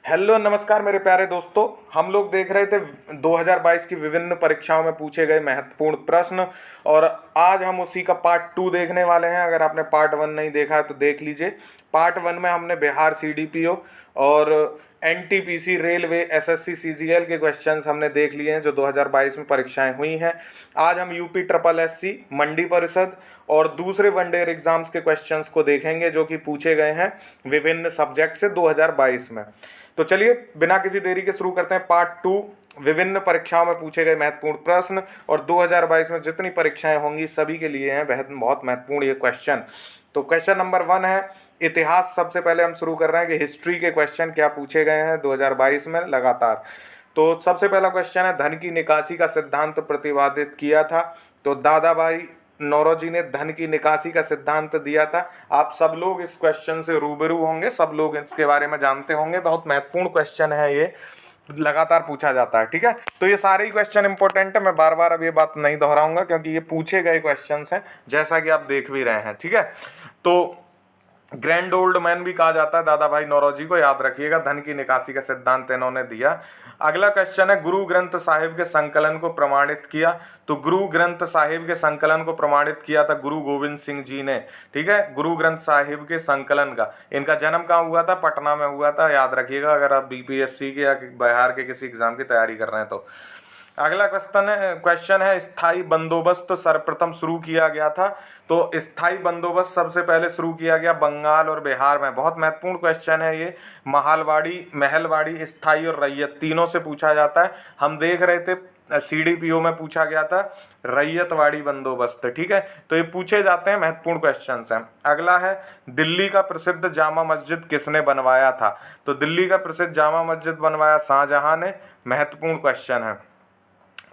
Hello नमस्कार मेरे प्यारे दोस्तों। हम लोग देख रहे थे 2022 की विभिन्न परीक्षाओं में पूछे गए महत्वपूर्ण प्रश्न और आज हम उसी का पार्ट 2 देखने वाले हैं। अगर आपने पार्ट 1 नहीं देखा है तो देख लीजिए। पार्ट 1 में हमने बिहार सीडीपीओ और एनटीपीसी रेलवे एसएससी सीजीएल के क्वेश्चंस हमने देख लिए हैं जो 2022 में परीक्षाएं हुई हैं। आज हम यूपी ट्रिपल एससी मंडी परिषद और दूसरे वनडे एग्जाम्स के क्वेश्चंस को देखेंगे जो कि पूछे गए हैं विभिन्न सब्जेक्ट से 2022 में। तो चलिए बिना किसी देरी के शुरू करते हैं पार्ट 2 विभिन्न परीक्षाओं में पूछे गए महत्वपूर्ण प्रश्न। और 2022 में जितनी परीक्षाएं होंगी सभी के लिए हैं बहुत महत्वपूर्ण ये क्वेश्चन। तो क्वेश्चन नंबर 1 है इतिहास। सबसे पहले हम शुरू कर रहे हैं कि हिस्ट्री के क्वेश्चन क्या पूछे गए हैं 2022 में लगातार। तो सबसे पहला क्वेश्चन है धन की निकासी का सिद्धांत प्रतिपादित किया था। तो दादा भाई नौरोजी ने धन की निकासी का सिद्धांत दिया था। आप सब लोग इस क्वेश्चन से रूबरू होंगे, सब लोग इसके बारे में जानते होंगे। बहुत महत्वपूर्ण क्वेश्चन है, ये लगातार पूछा जाता है। ठीक है, तो ये सारे ही क्वेश्चन इंपॉर्टेंट है। मैं बार बार अब ये बात नहीं दोहराऊंगा क्योंकि ये पूछे गए क्वेश्चंस हैं जैसा कि आप देख भी रहे हैं। ठीक है, तो ग्रैंड ओल्ड मैन भी कहा जाता है दादा भाई नौरोजी को, याद रखिएगा। धन की निकासी का सिद्धांत इन्होंने दिया। अगला क्वेश्चन है गुरु ग्रंथ साहिब के संकलन को प्रमाणित किया। तो गुरु ग्रंथ साहिब के संकलन को प्रमाणित किया था गुरु गोविंद सिंह जी ने। ठीक है, गुरु ग्रंथ साहिब के संकलन का इनका जन्म कहाँ हुआ था? पटना में हुआ था, याद रखिएगा अगर आप बीपीएससी के या बिहार के किसी एग्जाम की तैयारी कर रहे हैं तो। अगला क्वेश्चन है स्थाई बंदोबस्त सर्वप्रथम शुरू किया गया था। तो स्थाई बंदोबस्त सबसे पहले शुरू किया गया बंगाल और बिहार में। बहुत महत्वपूर्ण क्वेश्चन है ये। महलवाड़ी स्थाई और रैयत तीनों से पूछा जाता है। हम देख रहे थे सीडीपीओ में पूछा गया था रैयतवाड़ी बंदोबस्त। ठीक है, तो ये पूछे जाते हैं, महत्वपूर्ण क्वेश्चन हैं। अगला है दिल्ली का प्रसिद्ध जामा मस्जिद किसने बनवाया था? तो दिल्ली का प्रसिद्ध जामा मस्जिद बनवाया शाहजहां ने। महत्वपूर्ण क्वेश्चन है।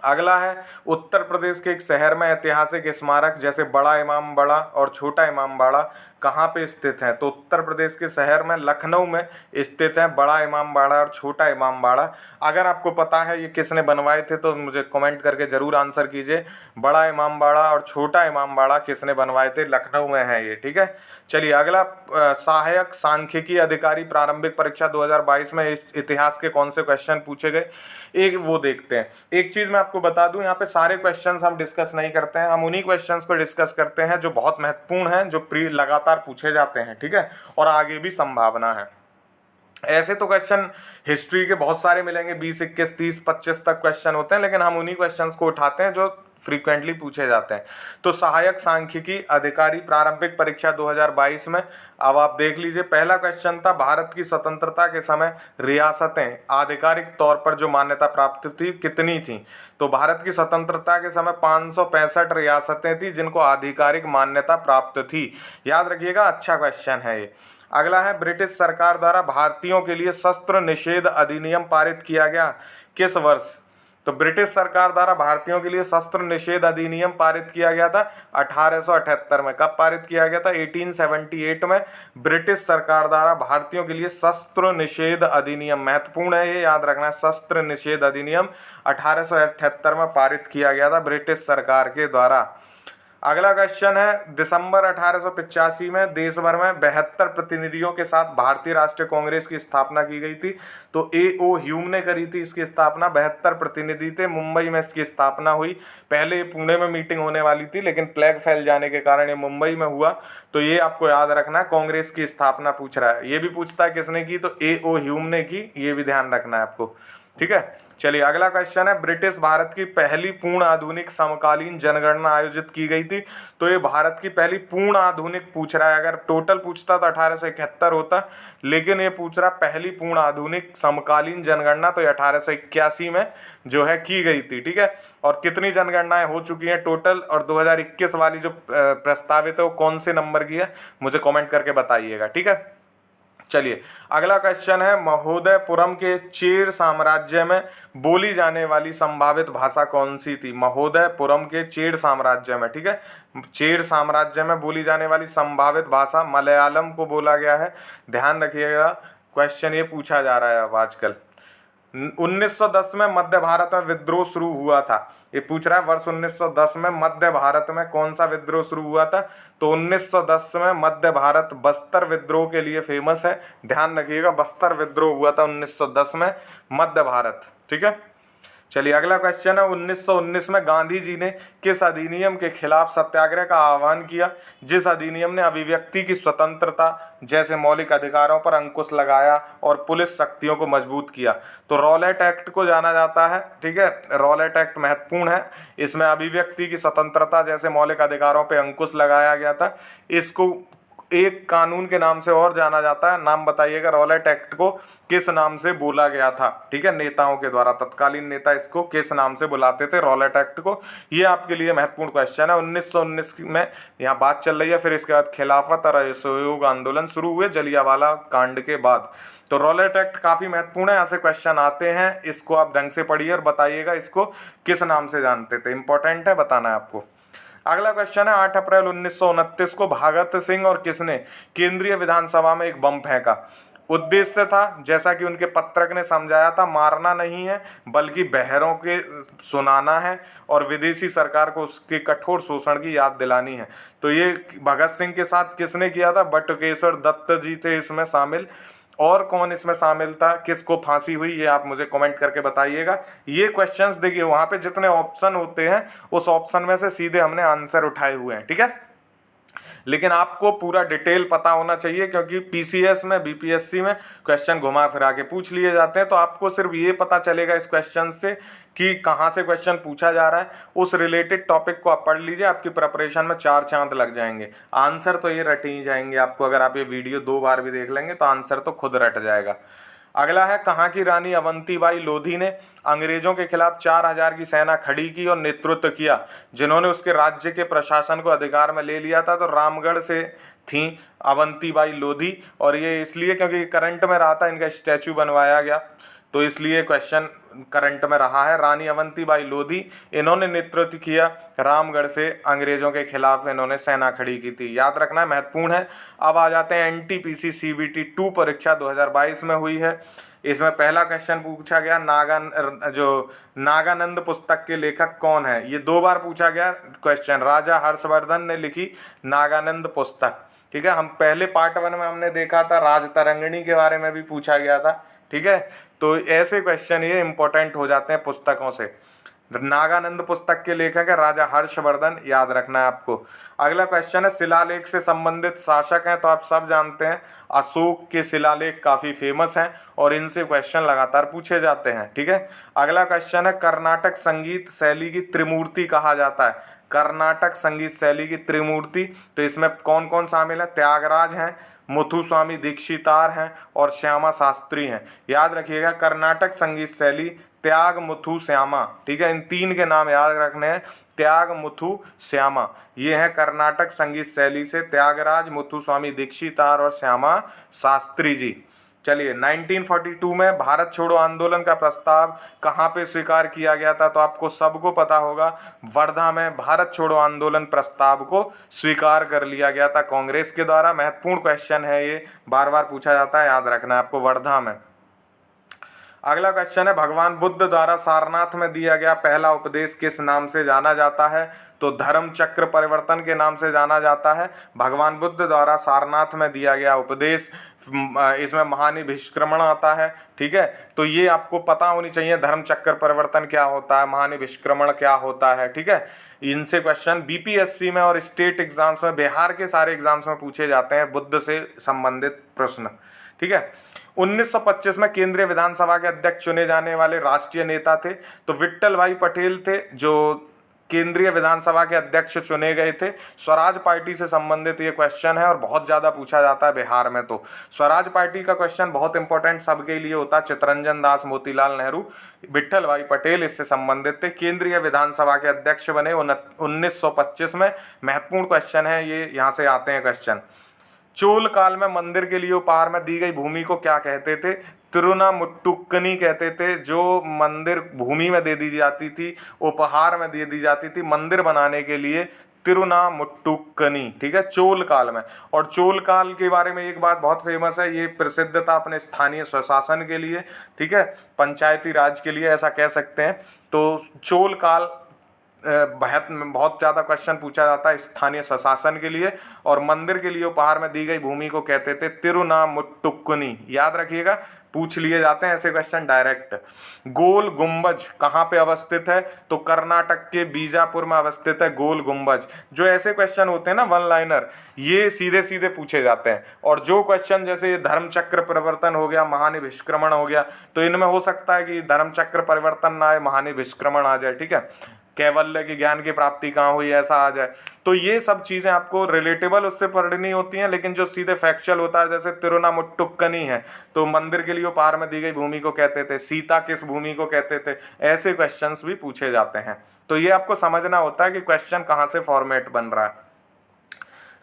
अगला है उत्तर प्रदेश के एक शहर में ऐतिहासिक स्मारक जैसे बड़ा इमाम बाड़ा और छोटा इमाम बाड़ा कहाँ पे स्थित है? तो उत्तर प्रदेश के शहर में लखनऊ में स्थित है बड़ा इमाम बाड़ा और छोटा इमाम बाड़ा। अगर आपको पता है ये किसने बनवाए थे तो मुझे कमेंट करके जरूर आंसर कीजिए। बड़ा इमाम बाड़ा और छोटा इमाम बाड़ा किसने बनवाए थे? लखनऊ में है ये। ठीक है, चलिए अगला सहायक सांख्यिकी अधिकारी प्रारंभिक परीक्षा 2022 में इस इतिहास के कौन से क्वेश्चन पूछे गए एक वो देखते हैं। एक चीज मैं आपको बता दूं, यहाँ पे सारे क्वेश्चंस हम डिस्कस नहीं करते हैं, हम उन्हीं क्वेश्चंस को डिस्कस करते हैं जो बहुत महत्वपूर्ण हैं, जो लगातार पूछे जाते हैं। ठीक है, और आगे भी संभावना है। ऐसे तो क्वेश्चन हिस्ट्री के बहुत सारे मिलेंगे, 20, 21, 30, 25 तक क्वेश्चन होते हैं, लेकिन हम उन्हीं क्वेश्चंस को उठाते हैं जो फ्रीक्वेंटली पूछे जाते हैं। तो सहायक सांख्यिकी अधिकारी प्रारंभिक परीक्षा 2022 में अब आप देख लीजिए। पहला क्वेश्चन था भारत की स्वतंत्रता के समय रियासतें आधिकारिक तौर पर जो मान्यता प्राप्त थी कितनी थी? तो भारत की स्वतंत्रता के समय 565 रियासतें थी जिनको आधिकारिक मान्यता प्राप्त थी। याद रखिएगा, अच्छा क्वेश्चन है ये। अगला है ब्रिटिश सरकार द्वारा भारतीयों के लिए शस्त्र निषेध अधिनियम पारित किया गया किस वर्ष? तो ब्रिटिश सरकार द्वारा भारतीयों के लिए शस्त्र निषेध अधिनियम पारित किया गया था 1878 में। कब पारित किया गया था? 1878 में ब्रिटिश सरकार द्वारा भारतीयों के लिए शस्त्र निषेध अधिनियम, महत्वपूर्ण है ये, याद रखना। शस्त्र निषेध अधिनियम 1878 में पारित किया गया था ब्रिटिश सरकार के द्वारा। अगला क्वेश्चन है दिसंबर 1885 में देश भर में 72 प्रतिनिधियों के साथ भारतीय राष्ट्रीय कांग्रेस की स्थापना की गई थी। तो A.O. ह्यूम ने करी थी इसकी स्थापना। 72 प्रतिनिधि थे, मुंबई में इसकी स्थापना हुई। पहले ये पुणे में मीटिंग होने वाली थी लेकिन प्लेग फैल जाने के कारण ये मुंबई में हुआ। तो ये आपको याद रखना है, कांग्रेस की स्थापना पूछ रहा है। ये भी पूछता है किसने की, तो A.O. ह्यूम ने की, ये भी ध्यान रखना है आपको। ठीक है, चलिए अगला क्वेश्चन है ब्रिटिश भारत की पहली पूर्ण आधुनिक समकालीन जनगणना आयोजित की गई थी। तो ये भारत की पहली पूर्ण आधुनिक पूछ रहा है। अगर टोटल पूछता तो 1871 होता, लेकिन ये पूछ रहा पहली पूर्ण आधुनिक समकालीन जनगणना, तो ये 1881 में जो है की गई थी। ठीक है, और कितनी जनगणनाएं हो चुकी हैं टोटल, और 2021 वाली जो प्रस्तावित है वो कौन से नंबर की है मुझे कॉमेंट करके बताइएगा। ठीक है, चलिए अगला क्वेश्चन है महोदयपुरम के चेर साम्राज्य में बोली जाने वाली संभावित भाषा कौन सी थी? महोदयपुरम के चेर साम्राज्य में, ठीक है, चेर साम्राज्य में बोली जाने वाली संभावित भाषा मलयालम को बोला गया है। ध्यान रखिएगा, क्वेश्चन ये पूछा जा रहा है अब आजकल। 1910 में मध्य भारत में विद्रोह शुरू हुआ था। ये पूछ रहा है वर्ष 1910 में मध्य भारत में कौन सा विद्रोह शुरू हुआ था। तो 1910 में मध्य भारत बस्तर विद्रोह के लिए फेमस है, ध्यान रखिएगा, बस्तर विद्रोह हुआ था 1910 में मध्य भारत। ठीक है, चलिए अगला क्वेश्चन है, 1919 में गांधी जी ने किस अधिनियम के खिलाफ सत्याग्रह का आह्वान किया, जिस अधिनियम ने अभिव्यक्ति की स्वतंत्रता जैसे मौलिक अधिकारों पर अंकुश लगाया और पुलिस शक्तियों को मजबूत किया। तो रॉलेट एक्ट को जाना जाता है। ठीक है, रॉलेट एक्ट महत्वपूर्ण है, इसमें अभिव्यक्ति की स्वतंत्रता जैसे मौलिक अधिकारों पर अंकुश लगाया गया था। इसको एक कानून के नाम से और जाना जाता है, नाम बताइएगा, रॉलेट एक्ट को किस नाम से बोला गया था। ठीक है, नेताओं के द्वारा, तत्कालीन नेता इसको किस नाम से बुलाते थे रॉलेट एक्ट को, ये आपके लिए महत्वपूर्ण क्वेश्चन है। 1919 में यहाँ बात चल रही है, फिर इसके बाद खिलाफत और असहयोग आंदोलन शुरू हुए जलियांवाला कांड के बाद। तो रॉलेट एक्ट काफी महत्वपूर्ण है, यहाँ से क्वेश्चन आते हैं, इसको आप ढंग से पढ़िए और बताइएगा इसको किस नाम से जानते थे, इंपॉर्टेंट है, बताना है आपको। अगला क्वेश्चन है, 8 अप्रैल 1929 को भगत सिंह और किसने केंद्रीय विधानसभा में एक बम फेंका। उद्देश्य था, जैसा कि उनके पत्रक ने समझाया था, मारना नहीं है बल्कि बहरों के सुनाना है और विदेशी सरकार को उसके कठोर शोषण की याद दिलानी है। तो ये भगत सिंह के साथ किसने किया था, बटुकेश्वर दत्त जी थे इसमें शामिल। और कौन इसमें शामिल था, किसको फांसी हुई, ये आप मुझे कमेंट करके बताइएगा। ये क्वेश्चंस देखिए, वहां पे जितने ऑप्शन होते हैं उस ऑप्शन में से सीधे हमने आंसर उठाए हुए हैं। ठीक है, लेकिन आपको पूरा डिटेल पता होना चाहिए, क्योंकि पीसीएस में, बीपीएससी में क्वेश्चन घुमा फिरा के पूछ लिए जाते हैं। तो आपको सिर्फ ये पता चलेगा इस क्वेश्चन से कि कहाँ से क्वेश्चन पूछा जा रहा है, उस रिलेटेड टॉपिक को आप पढ़ लीजिए, आपकी प्रिपरेशन में 4 चांद लग जाएंगे। आंसर तो ये रट ही जाएंगे आपको, अगर आप ये वीडियो 2 बार भी देख लेंगे तो आंसर तो खुद रट जाएगा। अगला है, कहाँ की रानी अवंतीबाई लोधी ने अंग्रेजों के खिलाफ 4000 की सेना खड़ी की और नेतृत्व किया, जिन्होंने उसके राज्य के प्रशासन को अधिकार में ले लिया था। तो रामगढ़ से थी अवंतीबाई लोधी, और ये इसलिए क्योंकि करंट में रहा था, इनका स्टैचू बनवाया गया, तो इसलिए क्वेश्चन करंट में रहा है। रानी अवंतीबाई लोधी, इन्होंने नेतृत्व किया, रामगढ़ से अंग्रेजों के खिलाफ इन्होंने सेना खड़ी की थी, याद रखना है, महत्वपूर्ण है। अब आ जाते हैं एनटीपीसी सीबीटी 2 परीक्षा 2022 में हुई है। इसमें पहला क्वेश्चन पूछा गया, नागानंद पुस्तक के लेखक कौन है। ये 2 बार पूछा गया क्वेश्चन, राजा हर्षवर्धन ने लिखी नागानंद पुस्तक। ठीक है, हम पहले पार्ट 1 में हमने देखा था, राजतरंगिणी के बारे में भी पूछा गया था। ठीक है, तो ऐसे क्वेश्चन ये इंपॉर्टेंट हो जाते हैं पुस्तकों से। नागानंद पुस्तक के लेखक है राजा हर्षवर्धन, याद रखना है आपको। अगला क्वेश्चन है, शिलालेख से संबंधित शासक हैं, तो आप सब जानते हैं अशोक के शिलालेख काफी फेमस हैं और इनसे क्वेश्चन लगातार पूछे जाते हैं। ठीक है, अगला क्वेश्चन है, कर्नाटक संगीत शैली की त्रिमूर्ति कहा जाता है। कर्नाटक संगीत शैली की त्रिमूर्ति, तो इसमें कौन कौन शामिल है, त्यागराज हैं, मुथुस्वामी दीक्षितार हैं और श्यामा शास्त्री हैं। याद रखिएगा, कर्नाटक संगीत शैली त्याग, मुथु, श्यामा। ठीक है, इन 3 के नाम याद रखने हैं, त्याग, मुथु, श्यामा। ये है कर्नाटक संगीत शैली से त्यागराज, मुथुस्वामी दीक्षितार और श्यामा शास्त्री जी। चलिए, 1942 में भारत छोड़ो आंदोलन का प्रस्ताव कहाँ पे स्वीकार किया गया था, तो आपको सबको पता होगा, वर्धा में भारत छोड़ो आंदोलन प्रस्ताव को स्वीकार कर लिया गया था कांग्रेस के द्वारा। महत्वपूर्ण क्वेश्चन है ये, बार बार पूछा जाता है, याद रखना है आपको, वर्धा में। अगला क्वेश्चन है, भगवान बुद्ध द्वारा सारनाथ में दिया गया पहला उपदेश किस नाम से जाना जाता है, तो धर्म चक्र परिवर्तन के नाम से जाना जाता है। भगवान बुद्ध द्वारा सारनाथ में दिया गया उपदेश, इसमें महानिभिष्क्रमण आता है। ठीक है, तो ये आपको पता होनी चाहिए, धर्म चक्र परिवर्तन क्या होता है, महानिभिष्क्रमण क्या होता है। ठीक है, इनसे क्वेश्चन बीपीएससी में और स्टेट एग्जाम्स में, बिहार के सारे एग्जाम्स में पूछे जाते हैं बुद्ध से संबंधित प्रश्न। ठीक है, 1925 में केंद्रीय विधानसभा के अध्यक्ष चुने जाने वाले राष्ट्रीय नेता थे, तो विट्ठल भाई पटेल थे जो केंद्रीय विधानसभा के अध्यक्ष चुने गए थे। स्वराज पार्टी से संबंधित ये क्वेश्चन है और बहुत ज़्यादा पूछा जाता है बिहार में। तो स्वराज पार्टी का क्वेश्चन बहुत इंपॉर्टेंट सबके लिए होता है। चित्तरंजन दास, मोतीलाल नेहरू, विट्ठल भाई पटेल इससे संबंधित थे, केंद्रीय विधानसभा के अध्यक्ष बने 1925 में। महत्वपूर्ण क्वेश्चन है ये, यहाँ से आते हैं क्वेश्चन। चोल काल में मंदिर के लिए उपहार में दी गई भूमि को क्या कहते थे, तिरुनामुट्टुकनी कहते थे, जो मंदिर भूमि में दे दी जाती थी, उपहार में दे दी जाती थी मंदिर बनाने के लिए, तिरुनामुट्टुकनी, ठीक है, चोल काल में। और चोल काल के बारे में एक बात बहुत फेमस है, ये प्रसिद्ध था अपने स्थानीय स्वशासन के लिए, ठीक है, पंचायती राज के लिए ऐसा कह सकते हैं। तो चोल काल बहुत ज़्यादा क्वेश्चन पूछा जाता है स्थानीय स्वशासन के लिए, और मंदिर के लिए उपहार में दी गई भूमि को कहते थे तिरुनामुट्टुकनी। याद रखिएगा, पूछ लिए जाते हैं ऐसे क्वेश्चन डायरेक्ट। गोल गुंबज कहाँ पे अवस्थित है? तो कर्नाटक के बीजापुर में अवस्थित है गोल गुंबज। जो ऐसे क्वेश्चन होते हैं ना वन लाइनर, ये सीधे सीधे पूछे जाते हैं। और जो क्वेश्चन जैसे धर्म चक्र परिवर्तन हो गया, महानिभिष्क्रमण हो गया, तो इनमें हो सकता है कि धर्म चक्र परिवर्तन ना आए, महानिभिष्क्रमण आ जाए, ठीक है, कैवल्य की ज्ञान की प्राप्ति कहाँ हुई ऐसा आ जाए। तो ये सब चीज़ें आपको रिलेटेबल उससे पढ़नी होती हैं, लेकिन जो सीधे फैक्चुअल होता है, जैसे तिरुनामुट्टुकनी है तो मंदिर के लिए उपहार में दी गई भूमि को कहते थे, सीता किस भूमि को कहते थे, ऐसे क्वेश्चंस भी पूछे जाते हैं। तो ये आपको समझना होता है कि क्वेश्चन कहाँ से फॉर्मेट बन रहा है।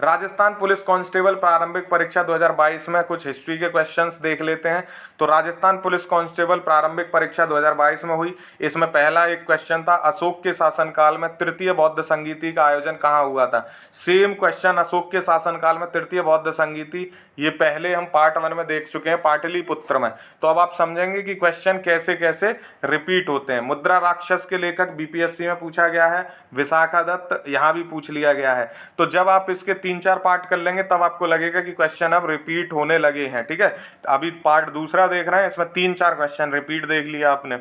राजस्थान पुलिस कांस्टेबल प्रारंभिक परीक्षा 2022 में कुछ हिस्ट्री के क्वेश्चंस देख लेते हैं। तो राजस्थान पुलिस कांस्टेबल प्रारंभिक परीक्षा 2022 में हुई। इसमें पहला एक क्वेश्चन था, अशोक के शासनकाल में तृतीय बौद्ध संगीति का आयोजन कहाँ हुआ था। सेम क्वेश्चन, अशोक के शासनकाल में तृतीय बौद्ध संगीति, ये पहले हम पार्ट 1 में देख चुके हैं पाटलिपुत्र में। तो अब आप समझेंगे कि क्वेश्चन कैसे कैसे रिपीट होते हैं। मुद्रा राक्षस के लेखक बीपीएससी में पूछा गया है, विशाखा दत्त, यहाँ भी पूछ लिया गया है। तो जब आप इसके 3-4 पार्ट कर लेंगे तब आपको लगेगा कि क्वेश्चन अब रिपीट होने लगे हैं, ठीक है। अभी पार्ट दूसरा देख रहे हैं, इसमें 3-4 क्वेश्चन रिपीट देख लिया आपने।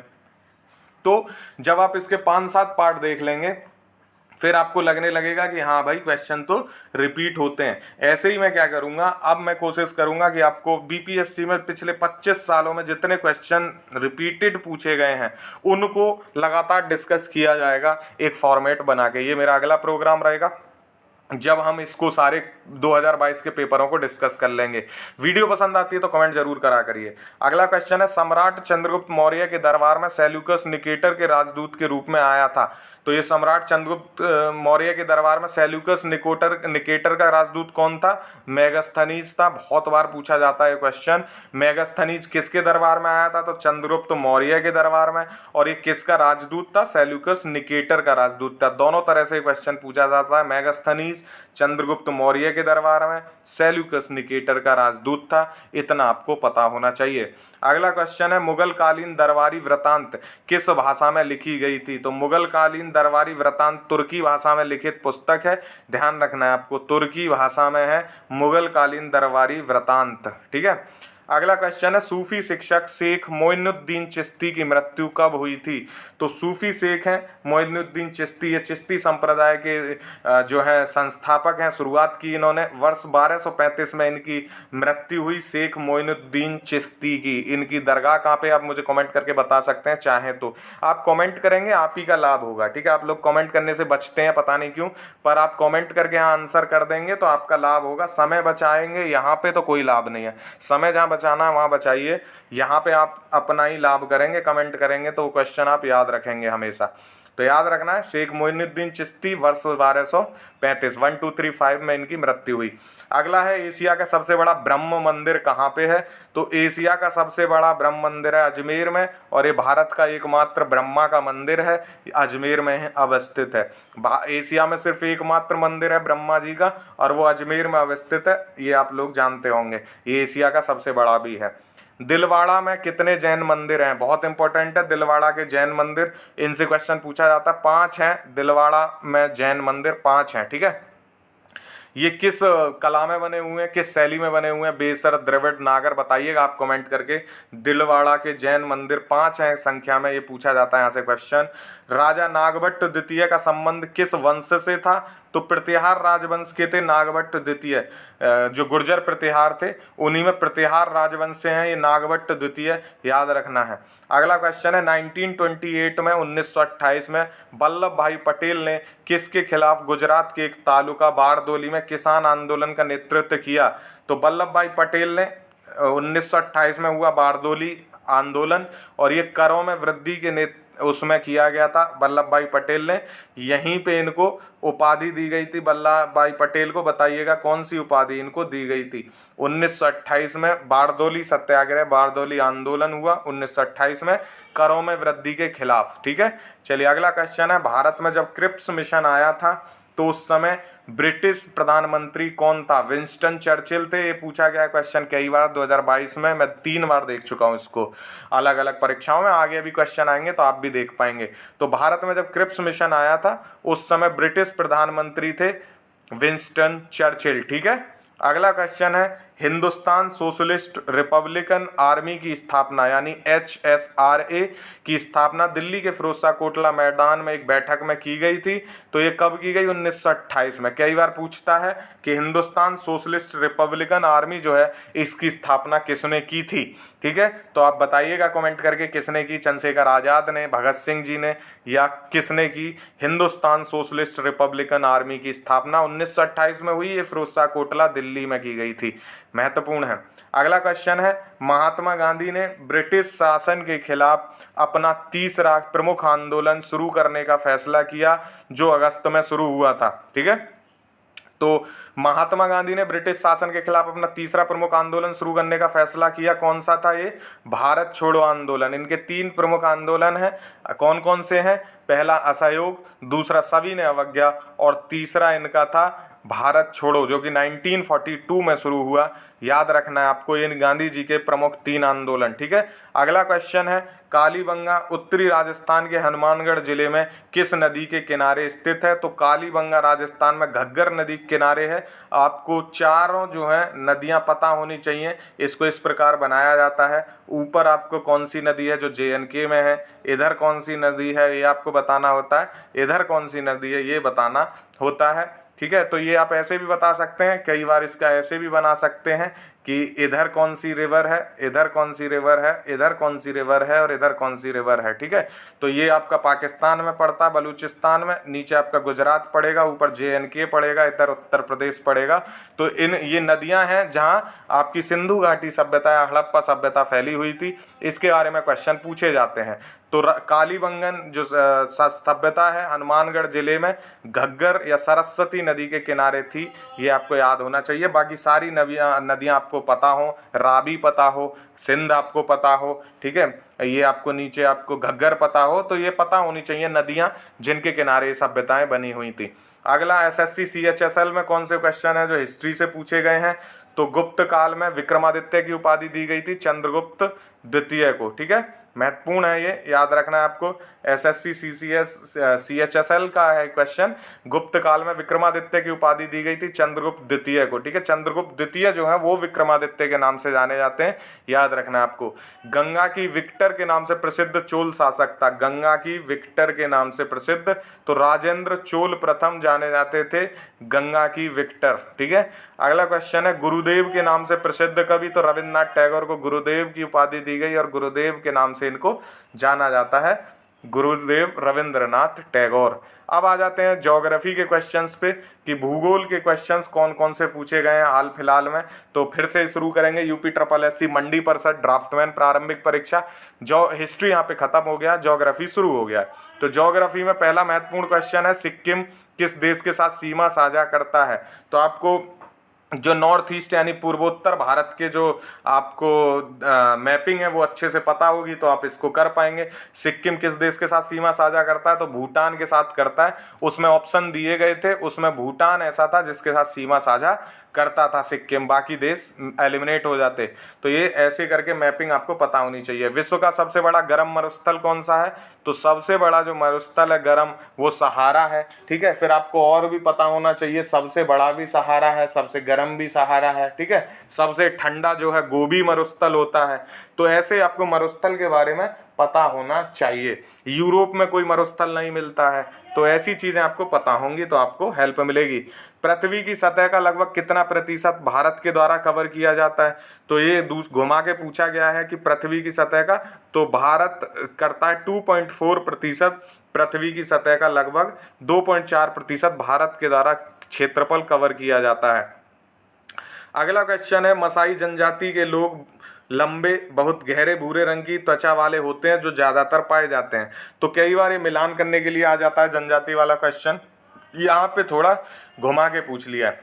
तो जब आप इसके 5-7 पार्ट देख लेंगे फिर आपको लगने लगेगा कि हाँ भाई क्वेश्चन तो रिपीट होते हैं। ऐसे ही मैं क्या करूँगा, अब मैं कोशिश करूँगा कि आपको बीपीएससी में पिछले 25 सालों में जितने क्वेश्चन रिपीटेड पूछे गए हैं उनको लगातार डिस्कस किया जाएगा एक फॉर्मेट बना के। ये मेरा अगला प्रोग्राम रहेगा जब हम इसको सारे 2022 के पेपरों को डिस्कस कर लेंगे। वीडियो पसंद आती है तो कमेंट जरूर करा करिए। अगला क्वेश्चन है, सम्राट चंद्रगुप्त मौर्य के दरबार में सेल्यूकस निकेटर के राजदूत के रूप में आया था। तो ये सम्राट चंद्रगुप्त मौर्य के दरबार में सेल्यूकस निकेटर का राजदूत कौन था? मेगास्थनीज था। बहुत बार पूछा जाता है क्वेश्चन, मेगास्थनीज किसके दरबार में आया था? तो चंद्रगुप्त मौर्य के दरबार में। और ये किसका राजदूत था? सेल्यूकस निकेटर का राजदूत था। दोनों तरह से क्वेश्चन पूछा जाता है। मेगास्थनीज चंद्रगुप्त मौर्य के दरबार में, सेल्यूकस निकेटर का राजदूत था, इतना आपको पता होना चाहिए। अगला क्वेश्चन है, मुगल कालीन दरबारी वृतांत किस भाषा में लिखी गई थी? तो मुगल कालीन दरबारी वृतांत तुर्की भाषा में लिखित पुस्तक है। ध्यान रखना है आपको, तुर्की भाषा में है मुगल कालीन दरबारी वृतांत, ठीक है। अगला क्वेश्चन है, सूफी शिक्षक शेख मोइनुद्दीन चिश्ती की मृत्यु कब हुई थी? तो सूफी शेख हैं मोइनुद्दीन चिश्ती, ये चिश्ती संप्रदाय के जो है संस्थापक हैं। शुरुआत की इन्होंने वर्ष 1235 में इनकी मृत्यु हुई, शेख मोइनुद्दीन चिश्ती की। इनकी दरगाह कहाँ पे, आप मुझे कमेंट करके बता सकते हैं चाहें तो। आप कमेंट करेंगे आप ही का लाभ होगा, ठीक है। आप लोग कमेंट करने से बचते हैं पता नहीं क्यों, पर आप कमेंट करके यहाँ आंसर कर देंगे तो आपका लाभ होगा। समय बचाएंगे, यहाँ पे तो कोई लाभ नहीं है। समय जहाँ बचाना वहाँ बचाइए, यहाँ पे आप अपना ही लाभ करेंगे, कमेंट करेंगे तो वो क्वेश्चन आप याद रखेंगे हमेशा। तो याद रखना है, शेख मोइनुद्दीन चिश्ती वर्ष 1235, 1235 में इनकी मृत्यु हुई। अगला है, एशिया का सबसे बड़ा ब्रह्म मंदिर कहाँ पे है? तो एशिया का सबसे बड़ा ब्रह्म मंदिर है अजमेर में, और ये भारत का एकमात्र ब्रह्मा का मंदिर है, अजमेर में अवस्थित है। एशिया में सिर्फ एकमात्र मंदिर है ब्रह्मा जी का, और वो अजमेर में अवस्थित है, ये आप लोग जानते होंगे। ये एशिया का सबसे बड़ा भी है। दिलवाड़ा में कितने जैन मंदिर हैं? बहुत इंपॉर्टेंट है दिलवाड़ा के जैन मंदिर, इनसे क्वेश्चन पूछा जाता है। 5 हैं दिलवाड़ा में जैन मंदिर, 5 हैं, ठीक है। ये किस कला में बने हुए हैं, किस शैली में बने हुए हैं? बेसर, द्रविड़, नागर, बताइएगा आप कमेंट करके। दिलवाड़ा के जैन मंदिर 5 हैं संख्या में, ये पूछा जाता है यहाँ से क्वेश्चन। राजा नागभट्ट द्वितीय का संबंध किस वंश से था? तो प्रतिहार राजवंश के थे नागभट्ट द्वितीय, जो गुर्जर प्रतिहार थे उन्हीं में प्रतिहार राजवंश से हैं ये नागभट्ट द्वितीय, याद रखना है। अगला क्वेश्चन है, 1928 में 1928 में वल्लभ भाई पटेल ने किसके खिलाफ गुजरात के एक तालुका बारदोली में किसान आंदोलन का नेतृत्व किया? तो वल्लभ भाई पटेल ने 1928 में हुआ बारदोली आंदोलन, और ये करों में वृद्धि के उसमें किया गया था वल्लभ भाई पटेल ने। यहीं पे इनको उपाधि दी गई थी वल्लभ भाई पटेल को, बताइएगा कौन सी उपाधि इनको दी गई थी? 1928 में बारदोली सत्याग्रह, बारदोली आंदोलन हुआ 1928 में करों में वृद्धि के खिलाफ, ठीक है। चलिए अगला क्वेश्चन है, भारत में जब क्रिप्स मिशन आया था तो उस समय ब्रिटिश प्रधानमंत्री कौन था? विंस्टन चर्चिल थे। ये पूछा गया क्वेश्चन कई बार 2022 में, मैं 3 बार देख चुका हूँ इसको अलग अलग परीक्षाओं में। आगे भी क्वेश्चन आएंगे तो आप भी देख पाएंगे। तो भारत में जब क्रिप्स मिशन आया था उस समय ब्रिटिश प्रधानमंत्री थे विंस्टन चर्चिल। ठीक है, अगला क्वेश्चन है हिंदुस्तान सोशलिस्ट रिपब्लिकन आर्मी की स्थापना यानी HSRA की स्थापना दिल्ली के फिरोजशाह कोटला मैदान में एक बैठक में की गई थी। तो ये कब की गई? 1928 में। कई बार पूछता है कि हिंदुस्तान सोशलिस्ट रिपब्लिकन आर्मी जो है इसकी स्थापना किसने की थी। ठीक है, तो आप बताइएगा कमेंट करके किसने की? चंद्रशेखर आज़ाद ने, भगत सिंह जी ने, या किसने की? हिंदुस्तान सोशलिस्ट रिपब्लिकन आर्मी की स्थापना 1928 में हुई। ये फिरोजशाह कोटला दिल्ली में की गई थी। महत्वपूर्ण है। अगला क्वेश्चन है महात्मा गांधी ने ब्रिटिश शासन के खिलाफ अपना तीसरा प्रमुख आंदोलन शुरू करने का फैसला किया जो अगस्त में शुरू हुआ था। ठीक है, तो महात्मा गांधी ने ब्रिटिश शासन के खिलाफ अपना तीसरा प्रमुख आंदोलन शुरू करने का फैसला किया। कौन सा था ये? भारत छोड़ो आंदोलन। इनके 3 प्रमुख आंदोलन हैं। कौन कौन से हैं? पहला असहयोग, दूसरा सविनय अवज्ञा और तीसरा इनका था भारत छोड़ो, जो कि 1942 में शुरू हुआ। याद रखना है आपको ये गांधी जी के प्रमुख 3 आंदोलन। ठीक है, अगला क्वेश्चन है कालीबंगा उत्तरी राजस्थान के हनुमानगढ़ जिले में किस नदी के किनारे स्थित है? तो कालीबंगा राजस्थान में घग्गर नदी के किनारे है। आपको चारों जो है नदियां पता होनी चाहिए। इसको इस प्रकार बनाया जाता है। ऊपर आपको कौन सी नदी है जो JNK में है, इधर कौन सी नदी है ये आपको बताना होता है, इधर कौन सी नदी है ये बताना होता है। ठीक है, तो ये आप ऐसे भी बता सकते हैं। कई बार इसका ऐसे भी बना सकते हैं कि इधर कौन सी रिवर है, इधर कौन सी रिवर है, इधर कौन सी रिवर है और इधर कौन सी रिवर है। ठीक है, तो ये आपका पाकिस्तान में पड़ता है, बलूचिस्तान में। नीचे आपका गुजरात पड़ेगा, ऊपर JNK पड़ेगा, इधर उत्तर प्रदेश पड़ेगा। तो ये नदियां हैं जहां आपकी सिंधु घाटी सभ्यता या हड़प्पा सभ्यता फैली हुई थी। इसके बारे में क्वेश्चन पूछे जाते हैं। तो कालीबंगन जो सभ्यता है हनुमानगढ़ जिले में घग्गर या सरस्वती नदी के किनारे थी। ये आपको याद होना चाहिए। बाकी सारी नदियां आपको पता हो, रावी पता हो, सिंध आपको पता हो। ठीक है, ये आपको नीचे आपको घग्गर पता हो। तो ये पता होनी चाहिए नदियां जिनके किनारे सभ्यताएं बनी हुई थी। अगला SSC CHSL में कौन से क्वेश्चन है जो हिस्ट्री से पूछे गए हैं? तो गुप्त काल में विक्रमादित्य की उपाधि दी गई थी चंद्रगुप्त द्वितीय को। ठीक है, महत्वपूर्ण है, ये याद रखना है आपको। SSC CHSL का है क्वेश्चन। गुप्त काल में विक्रमादित्य की उपाधि दी गई थी चंद्रगुप्त द्वितीय को। ठीक है, चंद्रगुप्त द्वितीय जो है वो विक्रमादित्य के नाम से जाने जाते हैं। याद रखना है आपको। गंगा की विक्टर के नाम से प्रसिद्ध चोल शासक था। गंगा की विक्टर के नाम से प्रसिद्ध, तो राजेंद्र चोल प्रथम जाने जाते थे गंगा की विक्टर। ठीक है, अगला क्वेश्चन है गुरुदेव के नाम से प्रसिद्ध कवि। तो रविन्द्रनाथ टैगोर को गुरुदेव की उपाधि दी गई और गुरुदेव के नाम से इनको जाना जाता है, गुरुदेव रविंद्रनाथ टैगोर। अब आ जाते हैं ज्योग्राफी के क्वेश्चंस पे कि भूगोल के क्वेश्चंस कौन कौन से पूछे गए हैं हाल फिलहाल में। तो फिर से शुरू करेंगे UPSSC मंडी परिषद ड्राफ्टमैन प्रारंभिक परीक्षा। जो हिस्ट्री यहाँ पे खत्म हो गया, ज्योग्राफी शुरू हो गया। तो ज्योग्राफी में पहला महत्वपूर्ण क्वेश्चन है सिक्किम किस देश के साथ सीमा साझा करता है? तो आपको जो नॉर्थ ईस्ट यानी पूर्वोत्तर भारत के जो आपको मैपिंग है वो अच्छे से पता होगी तो आप इसको कर पाएंगे। सिक्किम किस देश के साथ सीमा साझा करता है? तो भूटान के साथ करता है। उसमें ऑप्शन दिए गए थे, उसमें भूटान ऐसा था जिसके साथ सीमा साझा करता था सिक्किम, बाकी देश एलिमिनेट हो जाते। तो ये ऐसे करके मैपिंग आपको पता होनी चाहिए। विश्व का सबसे बड़ा गर्म मरुस्थल कौन सा है? तो सबसे बड़ा जो मरुस्थल है गर्म वो सहारा है। ठीक है, फिर आपको और भी पता होना चाहिए, सबसे बड़ा भी सहारा है, सबसे गर्म भी सहारा है। ठीक है, सबसे ठंडा जो है गोबी मरुस्थल होता है। तो ऐसे आपको मरुस्थल के बारे में पता होना चाहिए। यूरोप में कोई मरुस्थल नहीं मिलता है, तो ऐसी चीजें आपको पता होंगी तो आपको हेल्प मिलेगी। पृथ्वी की सतह का लगभग कितना प्रतिशत भारत के द्वारा कवर किया जाता है? तो ये घुमा के पूछा गया है कि पृथ्वी की सतह का, तो भारत करता है 2.4%। पृथ्वी की सतह का लगभग 2.4% भारत के द्वारा क्षेत्रफल कवर किया जाता है। अगला क्वेश्चन है मसाई जनजाति के लोग लंबे बहुत गहरे भूरे रंग की त्वचा वाले होते हैं जो ज्यादातर पाए जाते हैं। तो कई बार ये मिलान करने के लिए आ जाता है जनजाति वाला क्वेश्चन, यहाँ पे थोड़ा घुमा के पूछ लिया है।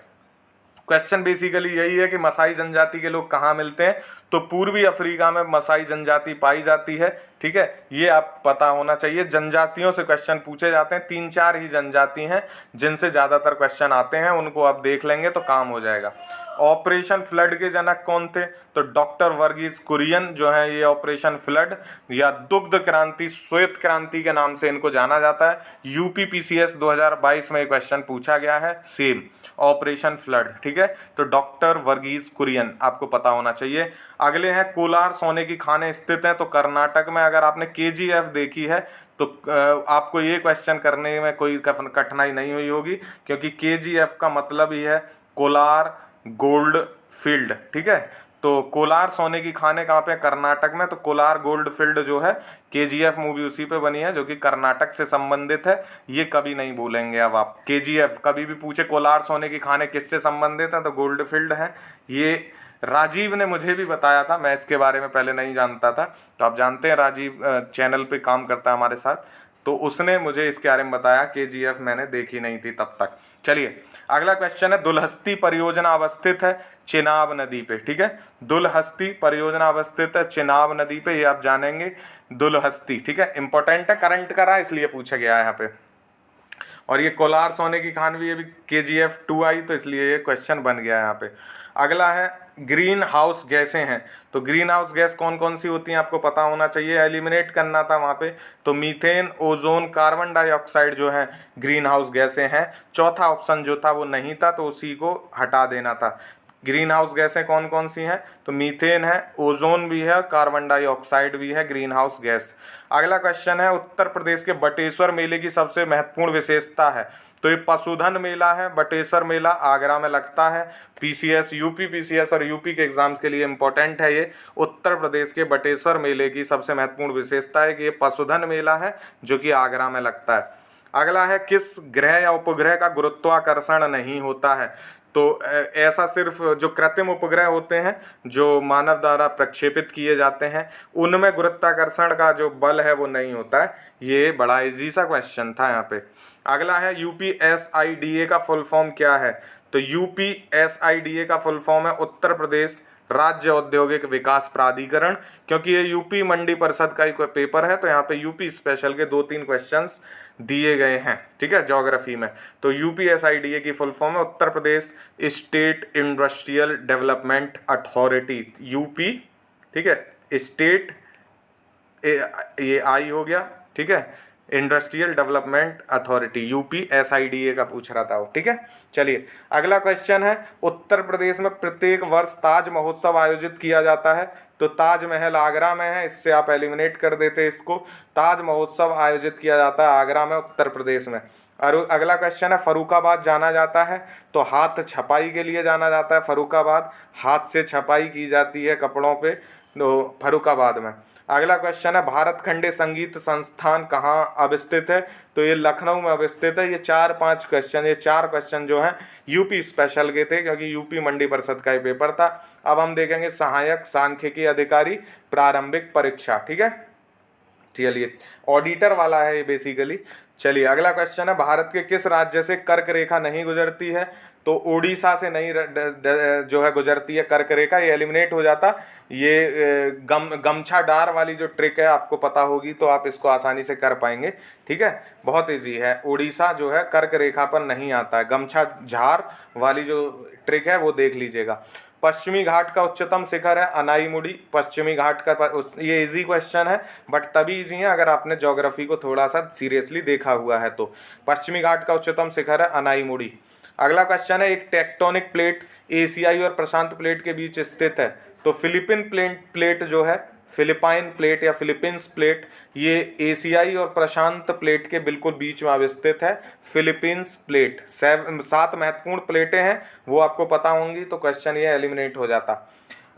क्वेश्चन बेसिकली यही है कि मसाई जनजाति के लोग कहाँ मिलते हैं, तो पूर्वी अफ्रीका में मसाई जनजाति पाई जाती है। ठीक है, ये आप पता होना चाहिए। जनजातियों से क्वेश्चन पूछे जाते हैं, 3-4 ही जनजाति हैं जिनसे ज़्यादातर क्वेश्चन आते हैं, उनको आप देख लेंगे तो काम हो जाएगा। ऑपरेशन फ्लड के जनक कौन थे, तो डॉक्टर वर्गीस कुरियन जो है ये ऑपरेशन फ्लड या दुग्ध क्रांति, श्वेत क्रांति के नाम से इनको जाना जाता है। यूपीपीसीएस 2022 में क्वेश्चन पूछा गया है, सेम ऑपरेशन फ्लड। ठीक है, तो डॉक्टर वर्गीस कुरियन आपको पता होना चाहिए। अगले हैं कोलार सोने की खानें स्थित हैं, तो कर्नाटक में। अगर आपने केजीएफ देखी है तो आपको ये क्वेश्चन करने में कोई कठिनाई नहीं हुई होगी, क्योंकि केजीएफ का मतलब ही है कोलार गोल्ड फील्ड। ठीक है, तो कोलार सोने की खानें कहाँ पे, कर्नाटक में। तो कोलार गोल्ड फील्ड जो है केजीएफ मूवी उसी पे बनी है, जो कि कर्नाटक से संबंधित है। ये कभी नहीं भूलेंगे अब आप, केजीएफ कभी भी पूछे कोलार सोने की खानें किससे संबंधित है तो गोल्ड फील्ड है। ये राजीव ने मुझे भी बताया था, मैं इसके बारे में पहले नहीं जानता था। तो आप जानते हैं राजीव चैनल पे काम करता है हमारे साथ, तो उसने मुझे इसके बारे में बताया। केजीएफ मैंने देखी नहीं थी तब तक। चलिए अगला क्वेश्चन है, दुलहस्ती परियोजना अवस्थित है चेनाब नदी पे। ठीक है, दुलहस्ती परियोजना अवस्थित है चेनाब नदी पे, ये आप जानेंगे दुलहस्ती। ठीक है, इंपॉर्टेंट है, करंट करा इसलिए पूछा गया है यहाँ पे। और ये कोलार सोने की खान भी, ये भी केजीएफ 2 आई तो इसलिए ये क्वेश्चन बन गया है यहाँ पे। अगला है ग्रीन हाउस गैसें हैं, तो ग्रीन हाउस गैस कौन कौन सी होती हैं आपको पता होना चाहिए, एलिमिनेट करना था वहाँ पे। तो मीथेन, ओजोन, कार्बन डाइऑक्साइड जो है ग्रीन हाउस गैसें हैं। चौथा ऑप्शन जो था वो नहीं था, तो उसी को हटा देना था। ग्रीन हाउस गैसें कौन कौन सी हैं, तो मीथेन है, ओजोन भी है, कार्बन डाइऑक्साइड भी है ग्रीन हाउस गैस। अगला क्वेश्चन है, उत्तर प्रदेश के बटेश्वर मेले की सबसे महत्वपूर्ण विशेषता है, तो ये पशुधन मेला है। बटेश्वर मेला आगरा में लगता है। पीसीएस, यूपी पीसीएस और यूपी के एग्जाम्स के लिए इंपॉर्टेंट है ये। उत्तर प्रदेश के बटेश्वर मेले की सबसे महत्वपूर्ण विशेषता है कि ये पशुधन मेला है जो कि आगरा में लगता है। अगला है, किस ग्रह या उपग्रह का गुरुत्वाकर्षण नहीं होता है, तो ऐसा सिर्फ जो कृत्रिम उपग्रह होते हैं जो मानव द्वारा प्रक्षेपित किए जाते हैं उनमें गुरुत्वाकर्षण का जो बल है वो नहीं होता है। ये बड़ा इजी सा क्वेश्चन था यहाँ पे। अगला है, यूपीएसआईडीए का फुल फॉर्म क्या है, तो यूपीएसआईडीए का फुल फॉर्म है उत्तर प्रदेश राज्य औद्योगिक विकास प्राधिकरण। क्योंकि ये यूपी मंडी परिषद का ही कोई पेपर है, तो यहाँ पे यूपी स्पेशल के 2-3 क्वेश्चंस दिए गए हैं। ठीक है, ज्योग्राफी में। तो यूपीएसआईडीए की फुल फॉर्म है Uttar Pradesh state industrial development authority, UP. ठीक है, स्टेट ये आई हो गया। ठीक है, इंडस्ट्रियल डेवलपमेंट अथॉरिटी, यूपीएसआईडीए का पूछ रहा था वो। ठीक है, चलिए अगला क्वेश्चन है, उत्तर प्रदेश में प्रत्येक वर्ष ताज महोत्सव आयोजित किया जाता है, तो ताजमहल आगरा में है, इससे आप एलिमिनेट कर देते इसको। ताज महोत्सव आयोजित किया जाता है आगरा में, उत्तर प्रदेश में। और अगला क्वेश्चन है, फरुखाबाद जाना जाता है, तो हाथ छपाई के लिए जाना जाता है फरुखाबाद, हाथ से छपाई की जाती है कपड़ों पे, तो फरुखाबाद में। अगला क्वेश्चन है, भारत खंडे संगीत संस्थान कहाँ अवस्थित है, तो ये लखनऊ में अवस्थित है। ये 4-5 क्वेश्चन, ये 4 क्वेश्चन जो हैं यूपी स्पेशल के थे, क्योंकि यूपी मंडी परिषद का ही पेपर था। अब हम देखेंगे सहायक सांख्यिकी अधिकारी प्रारंभिक परीक्षा। ठीक है, चलिए ऑडिटर वाला है ये बेसिकली। चलिए अगला क्वेश्चन है, भारत के किस राज्य से कर्क रेखा नहीं गुजरती है, तो उड़ीसा से नहीं जो है गुजरती है कर्क रेखा, ये एलिमिनेट हो जाता। ये गमछा डार वाली जो ट्रिक है आपको पता होगी, तो आप इसको आसानी से कर पाएंगे। ठीक है, बहुत इजी है, उड़ीसा जो है कर्क रेखा पर नहीं आता है। गमछा झार वाली जो ट्रिक है वो देख लीजिएगा। पश्चिमी घाट का उच्चतम शिखर है अनाईमुड़ी। पश्चिमी घाट का, ये इजी क्वेश्चन है बट तभी इजी है अगर आपने ज्योग्राफी को थोड़ा सा सीरियसली देखा हुआ है। तो पश्चिमी घाट का उच्चतम शिखर है अनाईमुड़ी। अगला क्वेश्चन है, एक टेक्टोनिक प्लेट एशियाई और प्रशांत प्लेट के बीच स्थित है, तो फिलिपिन प्लेट जो है, फिलिपाइन प्लेट या फिलीपींस प्लेट, ये एशियाई और प्रशांत प्लेट के बिल्कुल बीच में अवस्थित है। फिलीपींस प्लेट 7 महत्वपूर्ण प्लेटें हैं, वो आपको पता होंगी, तो क्वेश्चन ये एलिमिनेट हो जाता।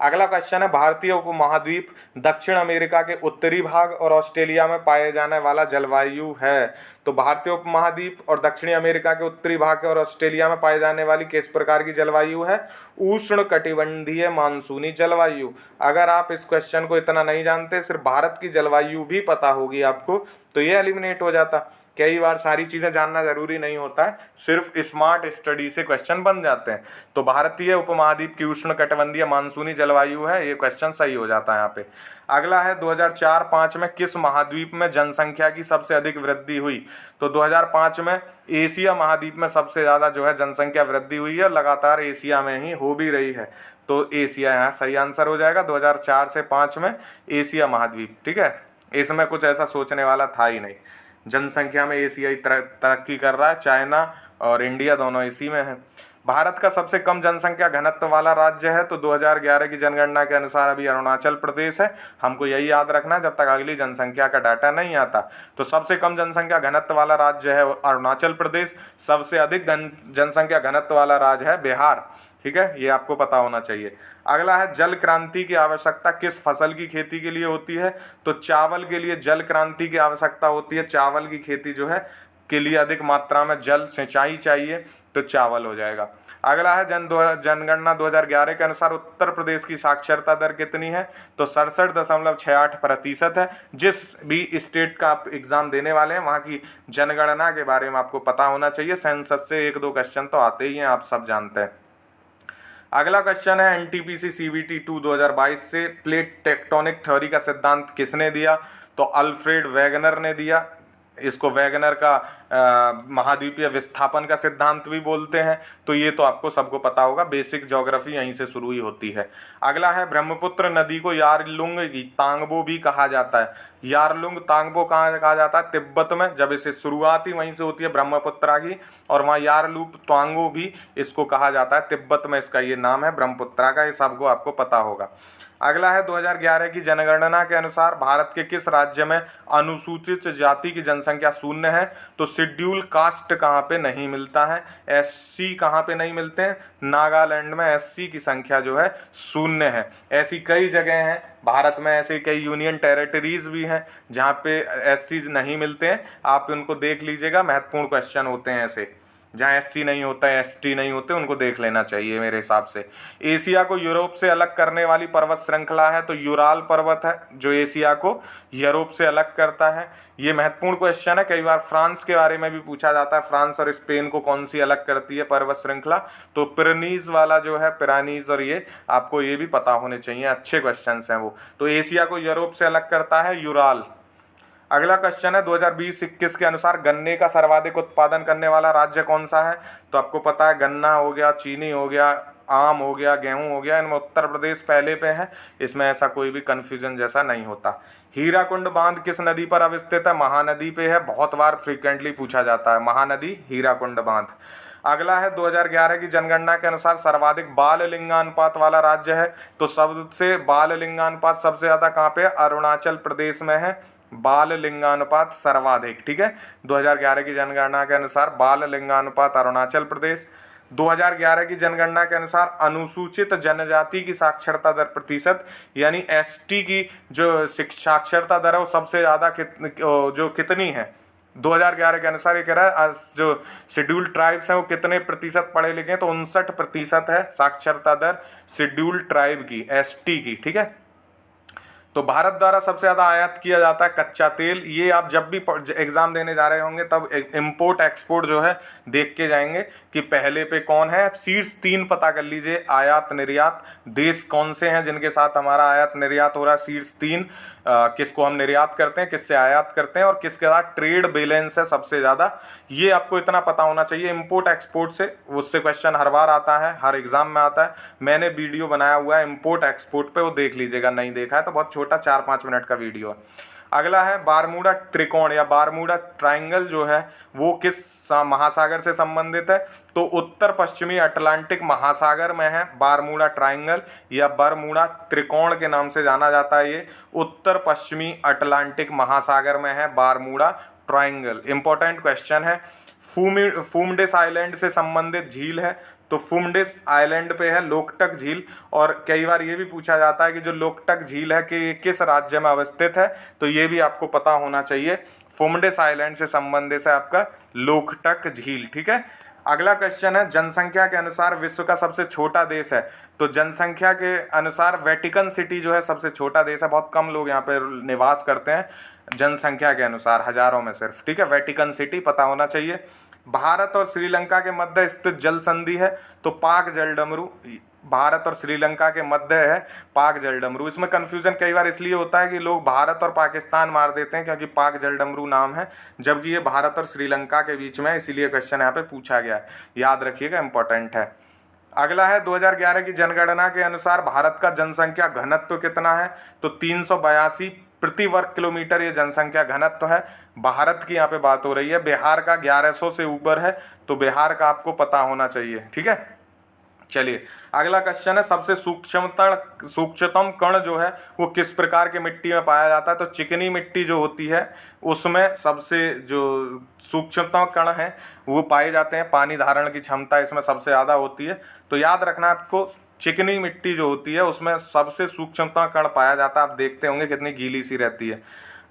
अगला क्वेश्चन है, भारतीय उपमहाद्वीप दक्षिण अमेरिका के उत्तरी भाग और ऑस्ट्रेलिया में पाए जाने वाला जलवायु है, तो भारतीय उपमहाद्वीप और दक्षिणी अमेरिका के उत्तरी भाग और ऑस्ट्रेलिया में पाई जाने वाली किस प्रकार की जलवायु है? उष्ण कटिबंधीय मानसूनी जलवायु। अगर आप इस क्वेश्चन को इतना नहीं जानते, सिर्फ भारत की जलवायु भी पता होगी आपको, तो ये एलिमिनेट हो जाता। कई बार सारी चीज़ें जानना जरूरी नहीं होता है, सिर्फ स्मार्ट स्टडी से क्वेश्चन बन जाते हैं। तो भारतीय उपमहाद्वीप की उष्ण कटिबंधीय मानसूनी जलवायु है, ये क्वेश्चन सही हो जाता है यहाँ पे। अगला है 2004-05 में किस महाद्वीप में जनसंख्या की सबसे अधिक वृद्धि हुई? तो 2005 में एशिया महाद्वीप में सबसे ज़्यादा जो है जनसंख्या वृद्धि हुई है, लगातार एशिया में ही हो भी रही है। तो एशिया यहाँ सही आंसर हो जाएगा। 2004 से 5 में एशिया महाद्वीप, ठीक है, इसमें कुछ ऐसा सोचने वाला था ही नहीं। जनसंख्या में एशिया ही तरक्की कर रहा है, चाइना और इंडिया दोनों इसी में है। भारत का सबसे कम जनसंख्या घनत्व वाला राज्य है? तो 2011 की जनगणना के अनुसार अभी अरुणाचल प्रदेश है। हमको यही याद रखना है जब तक अगली जनसंख्या का डाटा नहीं आता। तो सबसे कम जनसंख्या घनत्व वाला राज्य है अरुणाचल प्रदेश। सबसे अधिक जनसंख्या घनत्व वाला राज्य है बिहार, ठीक है, ये आपको पता होना चाहिए। अगला है जल क्रांति की आवश्यकता किस फसल की खेती के लिए होती है? तो चावल के लिए जल क्रांति की आवश्यकता होती है। चावल की खेती जो है के लिए अधिक मात्रा में जल सिंचाई चाहिए, तो चावल हो जाएगा। अगला है जनगणना 2011 के अनुसार उत्तर प्रदेश की साक्षरता दर कितनी है? तो 67.68% है। जिस भी स्टेट का आप एग्जाम देने वाले हैं वहाँ की जनगणना के बारे में आपको पता होना चाहिए। सेंसस से 1-2 क्वेश्चन तो आते ही हैं, आप सब जानते हैं। अगला क्वेश्चन है एनटीपीसी सीबीटी 2 2022 से प्लेट टेक्टोनिक थ्योरी का सिद्धांत किसने दिया? तो अल्फ्रेड वेगनर ने दिया। इसको वेगनर का महाद्वीपीय विस्थापन का सिद्धांत भी बोलते हैं। तो ये तो आपको सबको पता होगा, बेसिक ज्योग्राफी यहीं से शुरू ही होती है। अगला है ब्रह्मपुत्र नदी को यारलुंग तांगबो भी कहा जाता है। यारलुंग तांगबो कहाँ कहा जाता है? तिब्बत में। जब इसे शुरुआत ही वहीं से होती है ब्रह्मपुत्रा की, और वहाँ यारलूप तांगो भी इसको कहा जाता है। तिब्बत में इसका ये नाम है ब्रह्मपुत्रा का, ये सबको आपको पता होगा। अगला है 2011 की जनगणना के अनुसार भारत के किस राज्य में अनुसूचित जाति की जनसंख्या शून्य है? तो शेड्यूल कास्ट कहाँ पे नहीं मिलता है? एससी कहाँ पे नहीं मिलते हैं? नागालैंड में एससी की संख्या जो है शून्य है। ऐसी कई जगह हैं भारत में, ऐसे कई यूनियन टेरिटरीज भी हैं जहाँ पे एससी नहीं मिलते हैं। आप उनको देख लीजिएगा, महत्वपूर्ण क्वेश्चन होते हैं ऐसे। जहाँ एससी नहीं होता है, एसटी नहीं होते, उनको देख लेना चाहिए मेरे हिसाब से। एशिया को यूरोप से अलग करने वाली पर्वत श्रृंखला है? तो यूराल पर्वत है जो एशिया को यूरोप से अलग करता है। ये महत्वपूर्ण क्वेश्चन है। कई बार फ्रांस के बारे में भी पूछा जाता है, फ्रांस और स्पेन को कौन सी अलग करती है पर्वत श्रृंखला? तो पिरेनीज वाला जो है, पिरानीज, और ये आपको ये भी पता होने चाहिए, अच्छे क्वेश्चन हैं वो। तो एशिया को यूरोप से अलग करता है यूराल। अगला क्वेश्चन है 2020-21 के अनुसार गन्ने का सर्वाधिक उत्पादन करने वाला राज्य कौन सा है? तो आपको पता है, गन्ना हो गया, चीनी हो गया, आम हो गया, गेहूं हो गया, इनमें उत्तर प्रदेश पहले पे है। इसमें ऐसा कोई भी कंफ्यूजन जैसा नहीं होता। हीराकुंड बांध किस नदी पर अवस्थित है? महानदी पे है। बहुत बार फ्रीक्वेंटली पूछा जाता है, महानदी हीराकुंड बांध। अगला है 2011 की जनगणना के अनुसार सर्वाधिक बाल लिंगानुपात वाला राज्य है? तो सबसे बाल लिंगानुपात सबसे ज्यादा कहाँ पे? अरुणाचल प्रदेश में है बाल लिंगानुपात सर्वाधिक, ठीक है। 2011 की जनगणना के अनुसार बाल लिंगानुपात अरुणाचल प्रदेश। 2011 की जनगणना के अनुसार अनुसूचित जनजाति की साक्षरता दर प्रतिशत, यानी एसटी की जो साक्षरता दर है वो सबसे ज़्यादा कितनी है? 2011 के अनुसार ये कह रहा है जो शेड्यूल्ड ट्राइब्स हैं वो कितने प्रतिशत पढ़े लिखे हैं? तो 59% है साक्षरता दर शेड्यूल्ड ट्राइब की, एसटी की, ठीक है। तो भारत द्वारा सबसे ज़्यादा आयात किया जाता है कच्चा तेल। ये आप जब भी एग्जाम देने जा रहे होंगे तब इंपोर्ट एक्सपोर्ट जो है देख के जाएंगे कि पहले पे कौन है। शीर्ष 3 पता कर लीजिए, आयात निर्यात देश कौन से हैं जिनके साथ हमारा आयात निर्यात हो रहा है। शीर्ष 3 किसको हम निर्यात करते हैं, किससे आयात करते हैं, और किसके साथ ट्रेड बैलेंस है सबसे ज़्यादा। ये आपको इतना पता होना चाहिए। इंपोर्ट एक्सपोर्ट से उससे क्वेश्चन हर बार आता है, हर एग्जाम में आता है। मैंने वीडियो बनाया हुआ है इंपोर्ट एक्सपोर्ट पे, वो देख लीजिएगा, नहीं देखा है तो बहुत छोटा 4-5 मिनट का वीडियो है। अगला है बारमूडा त्रिकोण या बारमूडा ट्रायंगल जो है वो किस महासागर से संबंधित है? तो उत्तर पश्चिमी अटलांटिक महासागर में है बारमूडा ट्रायंगल, या बरमूडा त्रिकोण के नाम से जाना जाता है। ये उत्तर पश्चिमी अटलांटिक महासागर में है बारमूडा ट्रायंगल। इंपॉर्टेंट क्वेश्चन है। फूमडिस आइलैंड से संबंधित झील है? तो फूमडिस आइलैंड पे है लोकटक झील। और कई बार ये भी पूछा जाता है कि जो लोकटक झील है कि किस राज्य में अवस्थित है? तो ये भी आपको पता होना चाहिए। फुमडिस आइलैंड से संबंधित है आपका लोकटक झील। ठीक है, अगला क्वेश्चन है, जनसंख्या के अनुसार विश्व का सबसे छोटा देश है। तो जनसंख्या के अनुसार वेटिकन सिटी जो है सबसे छोटा देश है, बहुत कम लोग यहाँ पे निवास करते हैं जनसंख्या के अनुसार, हजारों में सिर्फ। ठीक है, वेटिकन सिटी पता होना चाहिए। भारत और श्रीलंका के मध्य स्थित जल संधि है, तो पाक जलडमरू, भारत और श्रीलंका के मध्य है पाक जलडमरू। इसमें कंफ्यूजन कई बार इसलिए होता है कि लोग भारत और पाकिस्तान मार देते हैं क्योंकि पाक जलडमरू नाम है, जबकि ये भारत और श्रीलंका के बीच में है, इसीलिए क्वेश्चन यहाँ पे पूछा गया है, याद रखिएगा, इंपॉर्टेंट है। अगला है 2011 की जनगणना के अनुसार भारत का जनसंख्या घनत्व कितना है। तो 382 प्रति वर्ग किलोमीटर ये जनसंख्या घनत्व है। भारत की यहाँ पे बात हो रही है, बिहार का 1100 से ऊपर है, तो बिहार का आपको पता होना चाहिए। ठीक है, चलिए अगला क्वेश्चन है, सबसे सूक्ष्मतम कण जो है वो किस प्रकार की मिट्टी में पाया जाता है। तो चिकनी मिट्टी जो होती है उसमें सबसे जो सूक्ष्मतम कण है वो पाए जाते हैं, पानी धारण की क्षमता इसमें सबसे ज़्यादा होती है। तो याद रखना आपको, चिकनी मिट्टी जो होती है उसमें सबसे सूक्ष्मतम कण पाया जाता है। आप देखते होंगे कितनी गीली सी रहती है।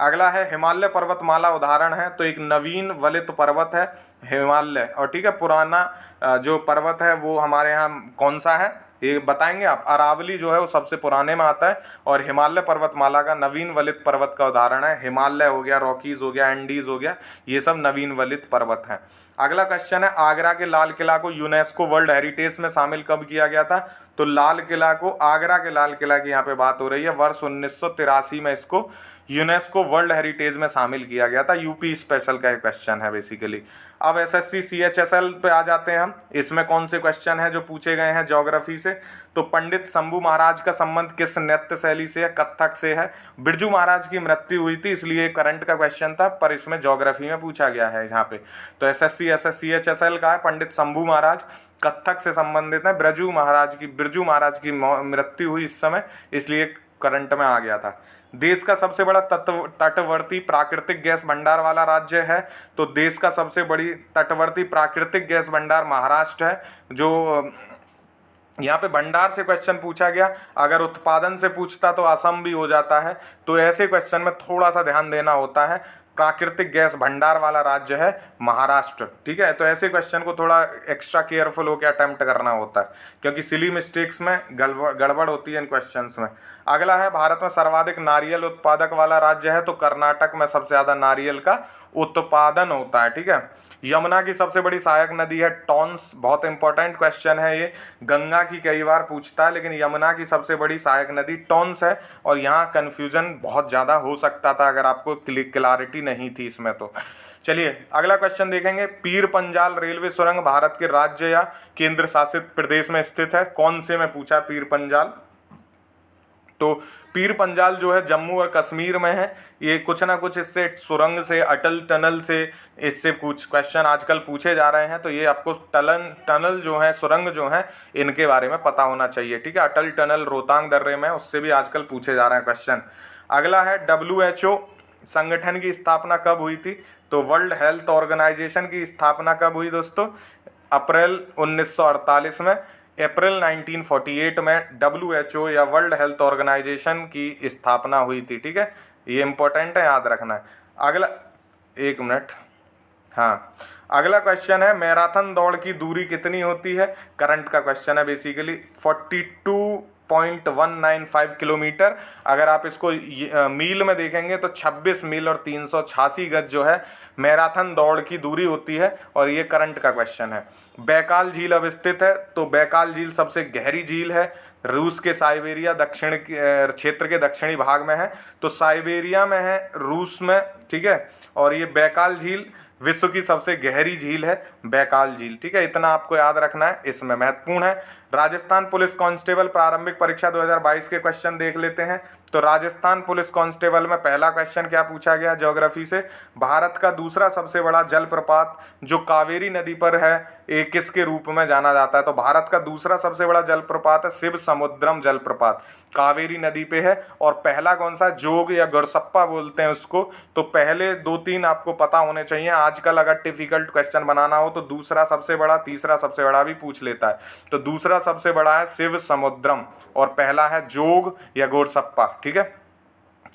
अगला है, हिमालय पर्वतमाला उदाहरण है। तो एक नवीन वलित पर्वत है हिमालय, और ठीक है, पुराना जो पर्वत है वो हमारे यहाँ कौन सा है ये बताएंगे आप। अरावली जो है वो सबसे पुराने में आता है, और हिमालय पर्वतमाला का नवीन वलित पर्वत का उदाहरण है। हिमालय हो गया, रॉकीज हो गया, एंडीज हो गया, ये सब नवीन वलित पर्वत हैं। अगला क्वेश्चन है, आगरा के लाल किला को यूनेस्को वर्ल्ड हेरिटेज में शामिल कब किया गया था। तो लाल किला को, आगरा के लाल किला की यहाँ पे बात हो रही है, वर्ष 1983 में इसको यूनेस्को वर्ल्ड हेरिटेज में शामिल किया गया था। यूपी स्पेशल का क्वेश्चन है बेसिकली। अब एसएससी सीएचएसएल पे आ जाते हैं हम। इसमें कौन से क्वेश्चन हैं जो पूछे गए हैं ज्योग्राफी से। तो पंडित शंभू महाराज का संबंध किस नृत्य शैली से है। कथक से है। बिरजू महाराज की मृत्यु हुई थी, इसलिए करंट का क्वेश्चन था, पर इसमें ज्योग्राफी में पूछा गया है यहाँ पे। तो एसएससी सीएचएसएल का है, पंडित शंभू महाराज कथक से संबंधित है। बिरजू महाराज की मृत्यु हुई इस समय, इसलिए करंट में आ गया था। देश का सबसे बड़ा तटवर्ती प्राकृतिक गैस भंडार वाला राज्य है। तो देश का सबसे बड़ी तटवर्ती प्राकृतिक गैस भंडार महाराष्ट्र है। जो यहाँ पे भंडार से क्वेश्चन पूछा गया, अगर उत्पादन से पूछता तो असम भी हो जाता है। तो ऐसे क्वेश्चन में थोड़ा सा ध्यान देना होता है। प्राकृतिक गैस भंडार वाला राज्य है महाराष्ट्र। ठीक है, तो ऐसे क्वेश्चन को थोड़ा एक्स्ट्रा केयरफुल होकर अटेम्प्ट करना होता है, क्योंकि सिली मिस्टेक्स में गड़बड़ होती है इन क्वेश्चंस में। अगला है, भारत में सर्वाधिक नारियल उत्पादक वाला राज्य है। तो कर्नाटक में सबसे ज़्यादा नारियल का उत्पादन होता है। ठीक है, यमुना की सबसे बड़ी सहायक नदी है टॉन्स। बहुत इंपॉर्टेंट क्वेश्चन है ये, गंगा की कई बार पूछता है, लेकिन यमुना की सबसे बड़ी सहायक नदी टॉन्स है। और यहाँ कन्फ्यूजन बहुत ज़्यादा हो सकता था अगर आपको क्लैरिटी नहीं थी इसमें। तो चलिए अगला क्वेश्चन देखेंगे, पीर पंजाल रेलवे सुरंग भारत के राज्य या केंद्र शासित प्रदेश में स्थित है। कौन से में पूछा पीर पंजाल। तो पीर पंजाल जो है जम्मू और कश्मीर में है। ये कुछ ना कुछ इससे सुरंग से, अटल टनल से, इससे कुछ क्वेश्चन आजकल पूछे जा रहे हैं। तो ये आपको टनल जो है, सुरंग जो है, इनके बारे में पता होना चाहिए। ठीक है, अटल टनल रोहतांग दर्रे में, उससे भी आजकल पूछे जा रहे हैं क्वेश्चन। अगला है, WHO संगठन की स्थापना कब हुई थी। तो वर्ल्ड हेल्थ ऑर्गेनाइजेशन की स्थापना कब हुई दोस्तों। अप्रैल 1948 में। अप्रैल 1948 में WHO या वर्ल्ड हेल्थ ऑर्गेनाइजेशन की स्थापना हुई थी। ठीक है, ये इंपॉर्टेंट है, याद रखना है। अगला, एक मिनट, हाँ, अगला क्वेश्चन है, मैराथन दौड़ की दूरी कितनी होती है। करंट का क्वेश्चन है बेसिकली। 42.195 किलोमीटर। अगर आप इसको मील में देखेंगे तो 26 मील और 386 गज जो है मैराथन दौड़ की दूरी होती है। और ये करंट का क्वेश्चन है। बैकाल झील अवस्थित है। तो बैकाल झील सबसे गहरी झील है, रूस के साइबेरिया दक्षिण क्षेत्र के दक्षिणी भाग में है। तो साइबेरिया में है, रूस में। ठीक है, और ये बैकाल झील विश्व की सबसे गहरी झील है, बैकाल झील। ठीक है, इतना आपको याद रखना है, इसमें महत्वपूर्ण है। राजस्थान पुलिस कांस्टेबल प्रारंभिक परीक्षा 2022 के क्वेश्चन देख लेते हैं। तो राजस्थान पुलिस कांस्टेबल में पहला क्वेश्चन क्या पूछा गया ज्योग्राफी से, भारत का दूसरा सबसे बड़ा जलप्रपात जो कावेरी नदी पर है, ये किसके रूप में जाना जाता है। तो भारत का दूसरा सबसे बड़ा जलप्रपात है शिव समुद्रम जलप्रपात, कावेरी नदी पे है। और पहला कौन सा, जोग या गुरसप्पा बोलते हैं उसको। तो पहले 2-3 आपको पता होने चाहिए। आजकल अगर डिफिकल्ट क्वेश्चन बनाना हो तो दूसरा सबसे बड़ा, तीसरा सबसे बड़ा भी पूछ लेता है। तो दूसरा सबसे बड़ा है शिव समुद्रम और पहला है जोग या गोरसप्पा। ठीक है,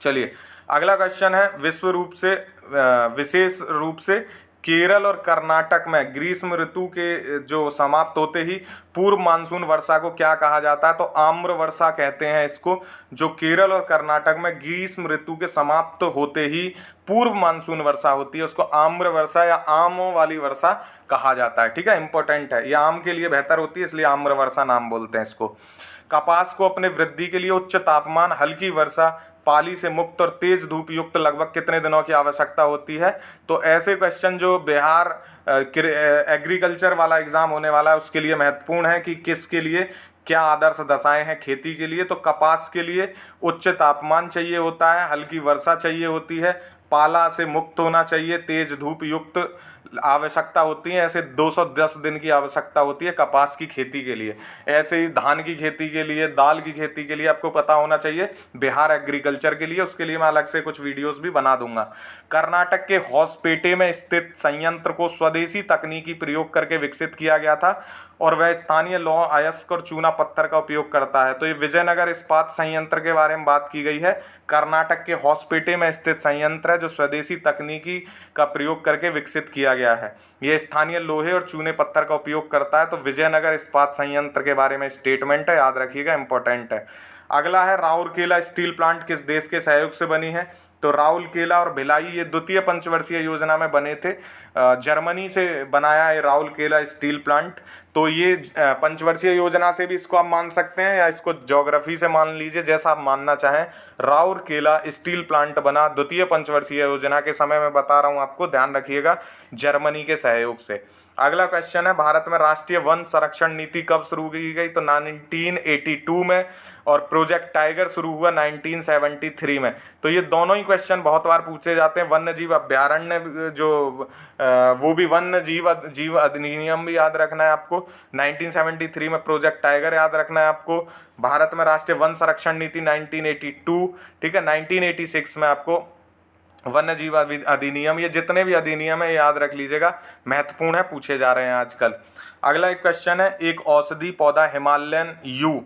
चलिए अगला क्वेश्चन है विशेष रूप से केरल और कर्नाटक में ग्रीष्म ऋतु के जो समाप्त होते ही पूर्व मानसून वर्षा को क्या कहा जाता है? तो आम्र वर्षा कहते हैं इसको। जो केरल और कर्नाटक में ग्रीष्म ऋतु के समाप्त होते ही पूर्व मानसून वर्षा होती है उसको आम्र वर्षा या आमों वाली वर्षा कहा जाता है। ठीक है, इंपॉर्टेंट है, ये आम के लिए बेहतर होती है इसलिए आम्र वर्षा नाम बोलते हैं इसको। कपास को अपने वृद्धि के लिए उच्च तापमान, हल्की वर्षा, पाली से मुक्त और तेज धूप युक्त लगभग कितने दिनों की आवश्यकता होती है? तो ऐसे क्वेश्चन जो बिहार एग्रीकल्चर वाला एग्जाम होने वाला है उसके लिए महत्वपूर्ण है कि किसके लिए क्या आदर्श दशाएं हैं खेती के लिए। तो कपास के लिए उच्च तापमान चाहिए होता है, हल्की वर्षा चाहिए होती है, पाला से मुक्त होना चाहिए, तेज धूप युक्त आवश्यकता होती है। ऐसे 210 दिन की आवश्यकता होती है कपास की खेती के लिए। ऐसे ही धान की खेती के लिए, दाल की खेती के लिए आपको पता होना चाहिए बिहार एग्रीकल्चर के लिए, उसके लिए मैं अलग से कुछ वीडियोस भी बना दूंगा। कर्नाटक के होसपेटे में स्थित संयंत्र को स्वदेशी तकनीकी प्रयोग करके विकसित किया गया था और वह स्थानीय लौह अयस्क और चूना पत्थर का उपयोग करता है। तो ये विजयनगर इस्पात संयंत्र के बारे में बात की गई है। कर्नाटक के होसपेटे में स्थित संयंत्र है जो स्वदेशी तकनीकी का प्रयोग करके विकसित किया गया है। यह स्थानीय लोहे और चूने पत्थर का उपयोग करता है। तो विजयनगर इस्पात संयंत्र के बारे में स्टेटमेंट है, याद रखिएगा, इंपॉर्टेंट है। अगला है राउरकेला स्टील प्लांट किस देश के सहयोग से बनी है? तो राउरकेला और भिलाई ये द्वितीय पंचवर्षीय योजना में बने थे। जर्मनी से बनाया है राउरकेला स्टील प्लांट। तो ये पंचवर्षीय योजना से भी इसको आप मान सकते हैं या इसको ज्योग्राफी से मान लीजिए, जैसा आप मानना चाहें। राउरकेला स्टील प्लांट बना द्वितीय पंचवर्षीय योजना के समय में बता रहा हूँ आपको, ध्यान रखिएगा, जर्मनी के सहयोग से। अगला क्वेश्चन है भारत में राष्ट्रीय वन संरक्षण नीति कब शुरू की गई? तो 1982 में, और प्रोजेक्ट टाइगर शुरू हुआ 1973 में। तो ये दोनों ही क्वेश्चन बहुत बार पूछे जाते हैं। वन्य जीव अभ्यारण्य जो वो भी वन्य जीव अधिनियम भी याद रखना है आपको। 1973 में प्रोजेक्ट टाइगर याद रखना है आपको। भारत में राष्ट्रीय वन संरक्षण नीति 1982, ठीक है। 1986 में आपको वन्य जीव अधिनियम। ये जितने भी अधिनियम है याद रख लीजिएगा, महत्वपूर्ण है, पूछे जा रहे हैं आजकल। अगला एक क्वेश्चन है, एक औषधि पौधा हिमालयन यू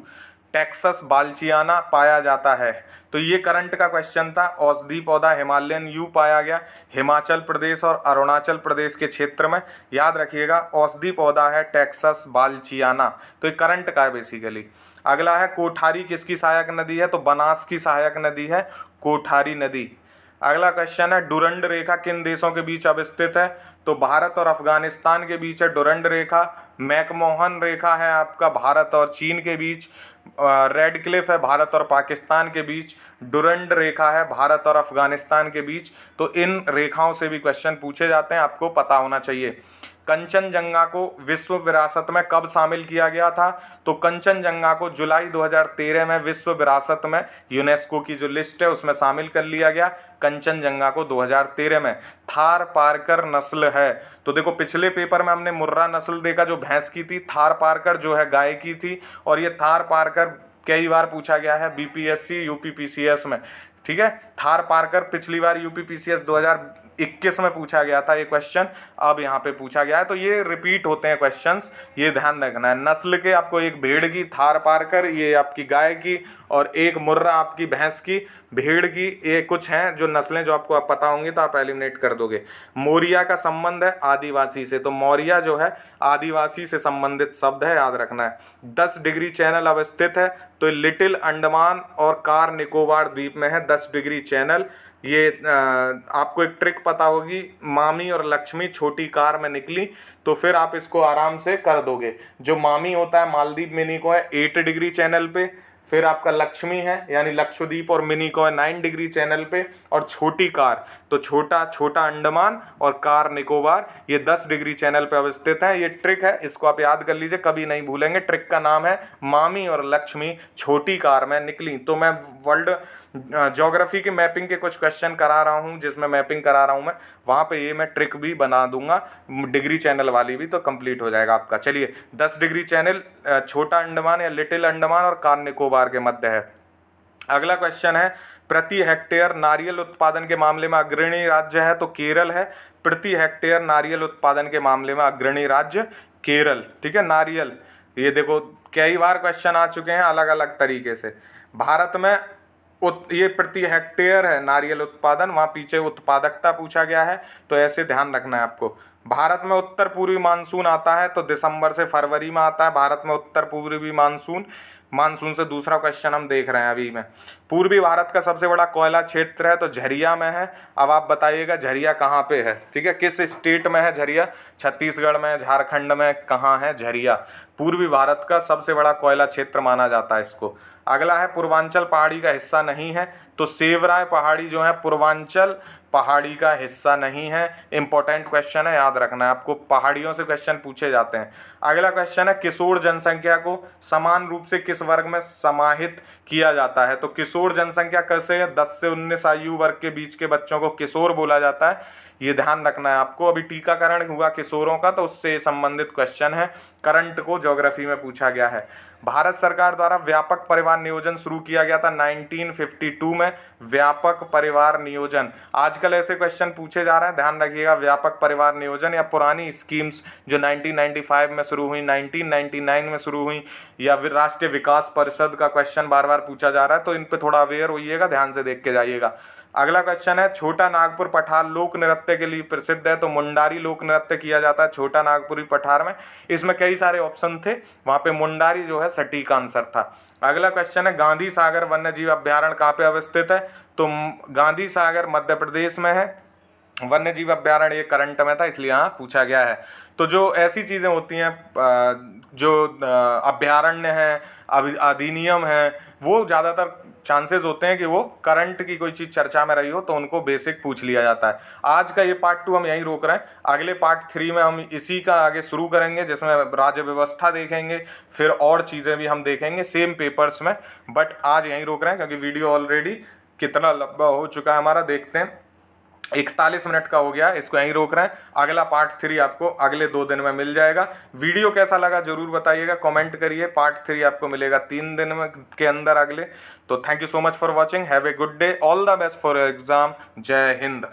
टेक्सस बाल्चियाना पाया जाता है। तो ये करंट का क्वेश्चन था। औषधि पौधा हिमालयन यू पाया गया हिमाचल प्रदेश और अरुणाचल प्रदेश के क्षेत्र में, याद रखिएगा। औषधि पौधा है टेक्सस बाल्चियाना। तो ये करंट का है बेसिकली। अगला है कोठारी किसकी सहायक नदी है? तो बनास की सहायक नदी है कोठारी नदी। अगला क्वेश्चन है डुरंड रेखा किन देशों के बीच अवस्थित है? तो भारत और अफगानिस्तान के बीच है डुरंड रेखा। मैकमोहन रेखा है आपका भारत और चीन के बीच। रेड क्लिफ है भारत और पाकिस्तान के बीच। डुरंड रेखा है भारत और अफगानिस्तान के बीच। तो इन रेखाओं से भी क्वेश्चन पूछे जाते हैं, आपको पता होना चाहिए। कंचनजंगा को विश्व विरासत में कब शामिल किया गया था? तो कंचनजंगा को जुलाई 2013 में विश्व विरासत में यूनेस्को की जो लिस्ट है उसमें शामिल कर लिया गया। कंचनजंगा को 2013 में। थार पारकर नस्ल है। तो देखो पिछले पेपर में हमने मुर्रा नस्ल देखा जो भैंस की थी, थार पारकर जो है गाय की थी। और ये थार पारकर कई बार पूछा गया है बीपीएससी यूपीपीसीएस में, ठीक है। थार पारकर पिछली बार यूपीपीसीएस 2021 में पूछा गया था ये क्वेश्चन, अब यहाँ पे पूछा गया है। तो ये रिपीट होते हैं क्वेश्चंस, ये ध्यान रखना है। नस्ल के आपको एक भेड़ की थार पारकर, ये आपकी गाय की, और एक मुर्रा आपकी भैंस की, भेड़ की, ये कुछ हैं जो नस्लें जो आपको पता होंगी तो आप एलिमिनेट कर दोगे। मौर्या का संबंध है आदिवासी से। तो मौर्या जो है आदिवासी से संबंधित शब्द है, याद रखना है। 10 डिग्री चैनल अवस्थित है। तो लिटिल अंडमान और कार निकोबार द्वीप में है 10 डिग्री चैनल। ये आपको एक ट्रिक पता होगी, मामी और लक्ष्मी छोटी कार में निकली, तो फिर आप इसको आराम से कर दोगे। जो मामी होता है मालदीव मिनी को है 8 डिग्री चैनल पे, फिर आपका लक्ष्मी है यानी लक्षद्वीप और मिनी को है 9 डिग्री चैनल पे, और छोटी कार तो छोटा अंडमान और कार निकोबार ये 10 डिग्री चैनल पे अवस्थित है। ये ट्रिक है, इसको आप याद कर लीजिए, कभी नहीं भूलेंगे। ट्रिक का नाम है मामी और लक्ष्मी छोटी कार में निकली। तो मैं वर्ल्ड ज्योग्राफी की मैपिंग के कुछ क्वेश्चन करा रहा हूँ, जिसमें मैपिंग करा रहा हूँ मैं, वहाँ पे ये मैं ट्रिक भी बना दूंगा डिग्री चैनल वाली भी, तो कंप्लीट हो जाएगा आपका। चलिए 10 डिग्री चैनल छोटा अंडमान या लिटिल अंडमान और कार निकोबार के मध्य है। अगला क्वेश्चन है प्रति हेक्टेयर नारियल उत्पादन के मामले में अग्रणी राज्य है? तो केरल है। प्रति हेक्टेयर नारियल उत्पादन के मामले में अग्रणी राज्य केरल, ठीक है। नारियल, ये देखो कई बार क्वेश्चन आ चुके हैं अलग अलग तरीके से। भारत में ये प्रति हेक्टेयर है नारियल उत्पादन, वहाँ पीछे उत्पादकता पूछा गया है, तो ऐसे ध्यान रखना है आपको। भारत में उत्तर पूर्वी मानसून आता है तो दिसंबर से फरवरी में आता है भारत में उत्तर पूर्वी मानसून। मानसून से दूसरा क्वेश्चन हम देख रहे हैं अभी में। पूर्वी भारत का सबसे बड़ा कोयला क्षेत्र है तो झरिया में है। अब आप बताइएगा झरिया कहाँ पे है, ठीक है, किस स्टेट में है झरिया? छत्तीसगढ़ में, झारखंड में, कहाँ है झरिया? पूर्वी भारत का सबसे बड़ा कोयला क्षेत्र माना जाता है इसको। अगला है पूर्वांचल पहाड़ी का हिस्सा नहीं है, तो सेवराय पहाड़ी जो है पूर्वांचल पहाड़ी का हिस्सा नहीं है। इंपॉर्टेंट क्वेश्चन है, याद रखना है आपको, पहाड़ियों से क्वेश्चन पूछे जाते हैं। अगला क्वेश्चन है किशोर जनसंख्या को समान रूप से किस वर्ग में समाहित किया जाता है? तो किशोर जनसंख्या कैसे है? 10 से 19 आयु वर्ग के बीच के बच्चों को किशोर बोला जाता है, ये ध्यान रखना है आपको। अभी टीकाकरण हुआ किशोरों का, तो उससे संबंधित क्वेश्चन है, करंट को ज्योग्राफी में पूछा गया है। भारत सरकार द्वारा व्यापक परिवार नियोजन शुरू किया गया था 1952 में। व्यापक परिवार नियोजन, आजकल ऐसे क्वेश्चन पूछे जा रहे हैं, ध्यान रखिएगा। व्यापक परिवार नियोजन या पुरानी स्कीम्स जो 1995 में शुरू हुई, 1999 में शुरू हुई, या फिर राष्ट्रीय विकास परिषद का क्वेश्चन बार बार पूछा जा रहा है, तो इन पे थोड़ा अवेयर होइएगा, ध्यान से देख के जाइएगा। अगला क्वेश्चन है छोटा नागपुर पठार लोक नृत्य के लिए प्रसिद्ध है, तो मुंडारी लोक नृत्य किया जाता है छोटा नागपुरी पठार में। इसमें कई सारे ऑप्शन थे, वहाँ पे मुंडारी जो है सटीक आंसर था। अगला क्वेश्चन है गांधी सागर वन्य जीव अभ्यारण्य कहाँ पे अवस्थित है? तो गांधी सागर मध्य प्रदेश में है। वन्य जीव अभ्यारण्य ये करंट में था, इसलिए यहाँ पूछा गया है। तो जो ऐसी चीज़ें होती हैं, जो अभ्यारण्य है, अधिनियम है, वो ज़्यादातर चांसेस होते हैं कि वो करंट की कोई चीज़ चर्चा में रही हो तो उनको बेसिक पूछ लिया जाता है। आज का ये पार्ट 2 हम यहीं रोक रहे हैं, अगले पार्ट 3 में हम इसी का आगे शुरू करेंगे, जिसमें राज्य व्यवस्था देखेंगे, फिर और चीज़ें भी हम देखेंगे सेम पेपर्स में। बट आज यहीं रोक रहे हैं क्योंकि वीडियो ऑलरेडी कितना लंबा हो चुका है हमारा, देखते हैं 41 मिनट का हो गया, इसको यहीं रोक रहे हैं। अगला पार्ट 3 आपको अगले 2 दिन में मिल जाएगा। वीडियो कैसा लगा जरूर बताइएगा, कमेंट करिए। पार्ट 3 आपको मिलेगा 3 दिन में के अंदर अगले। तो thank you so much for watching, have a good day, all the best for exam. जय हिंद।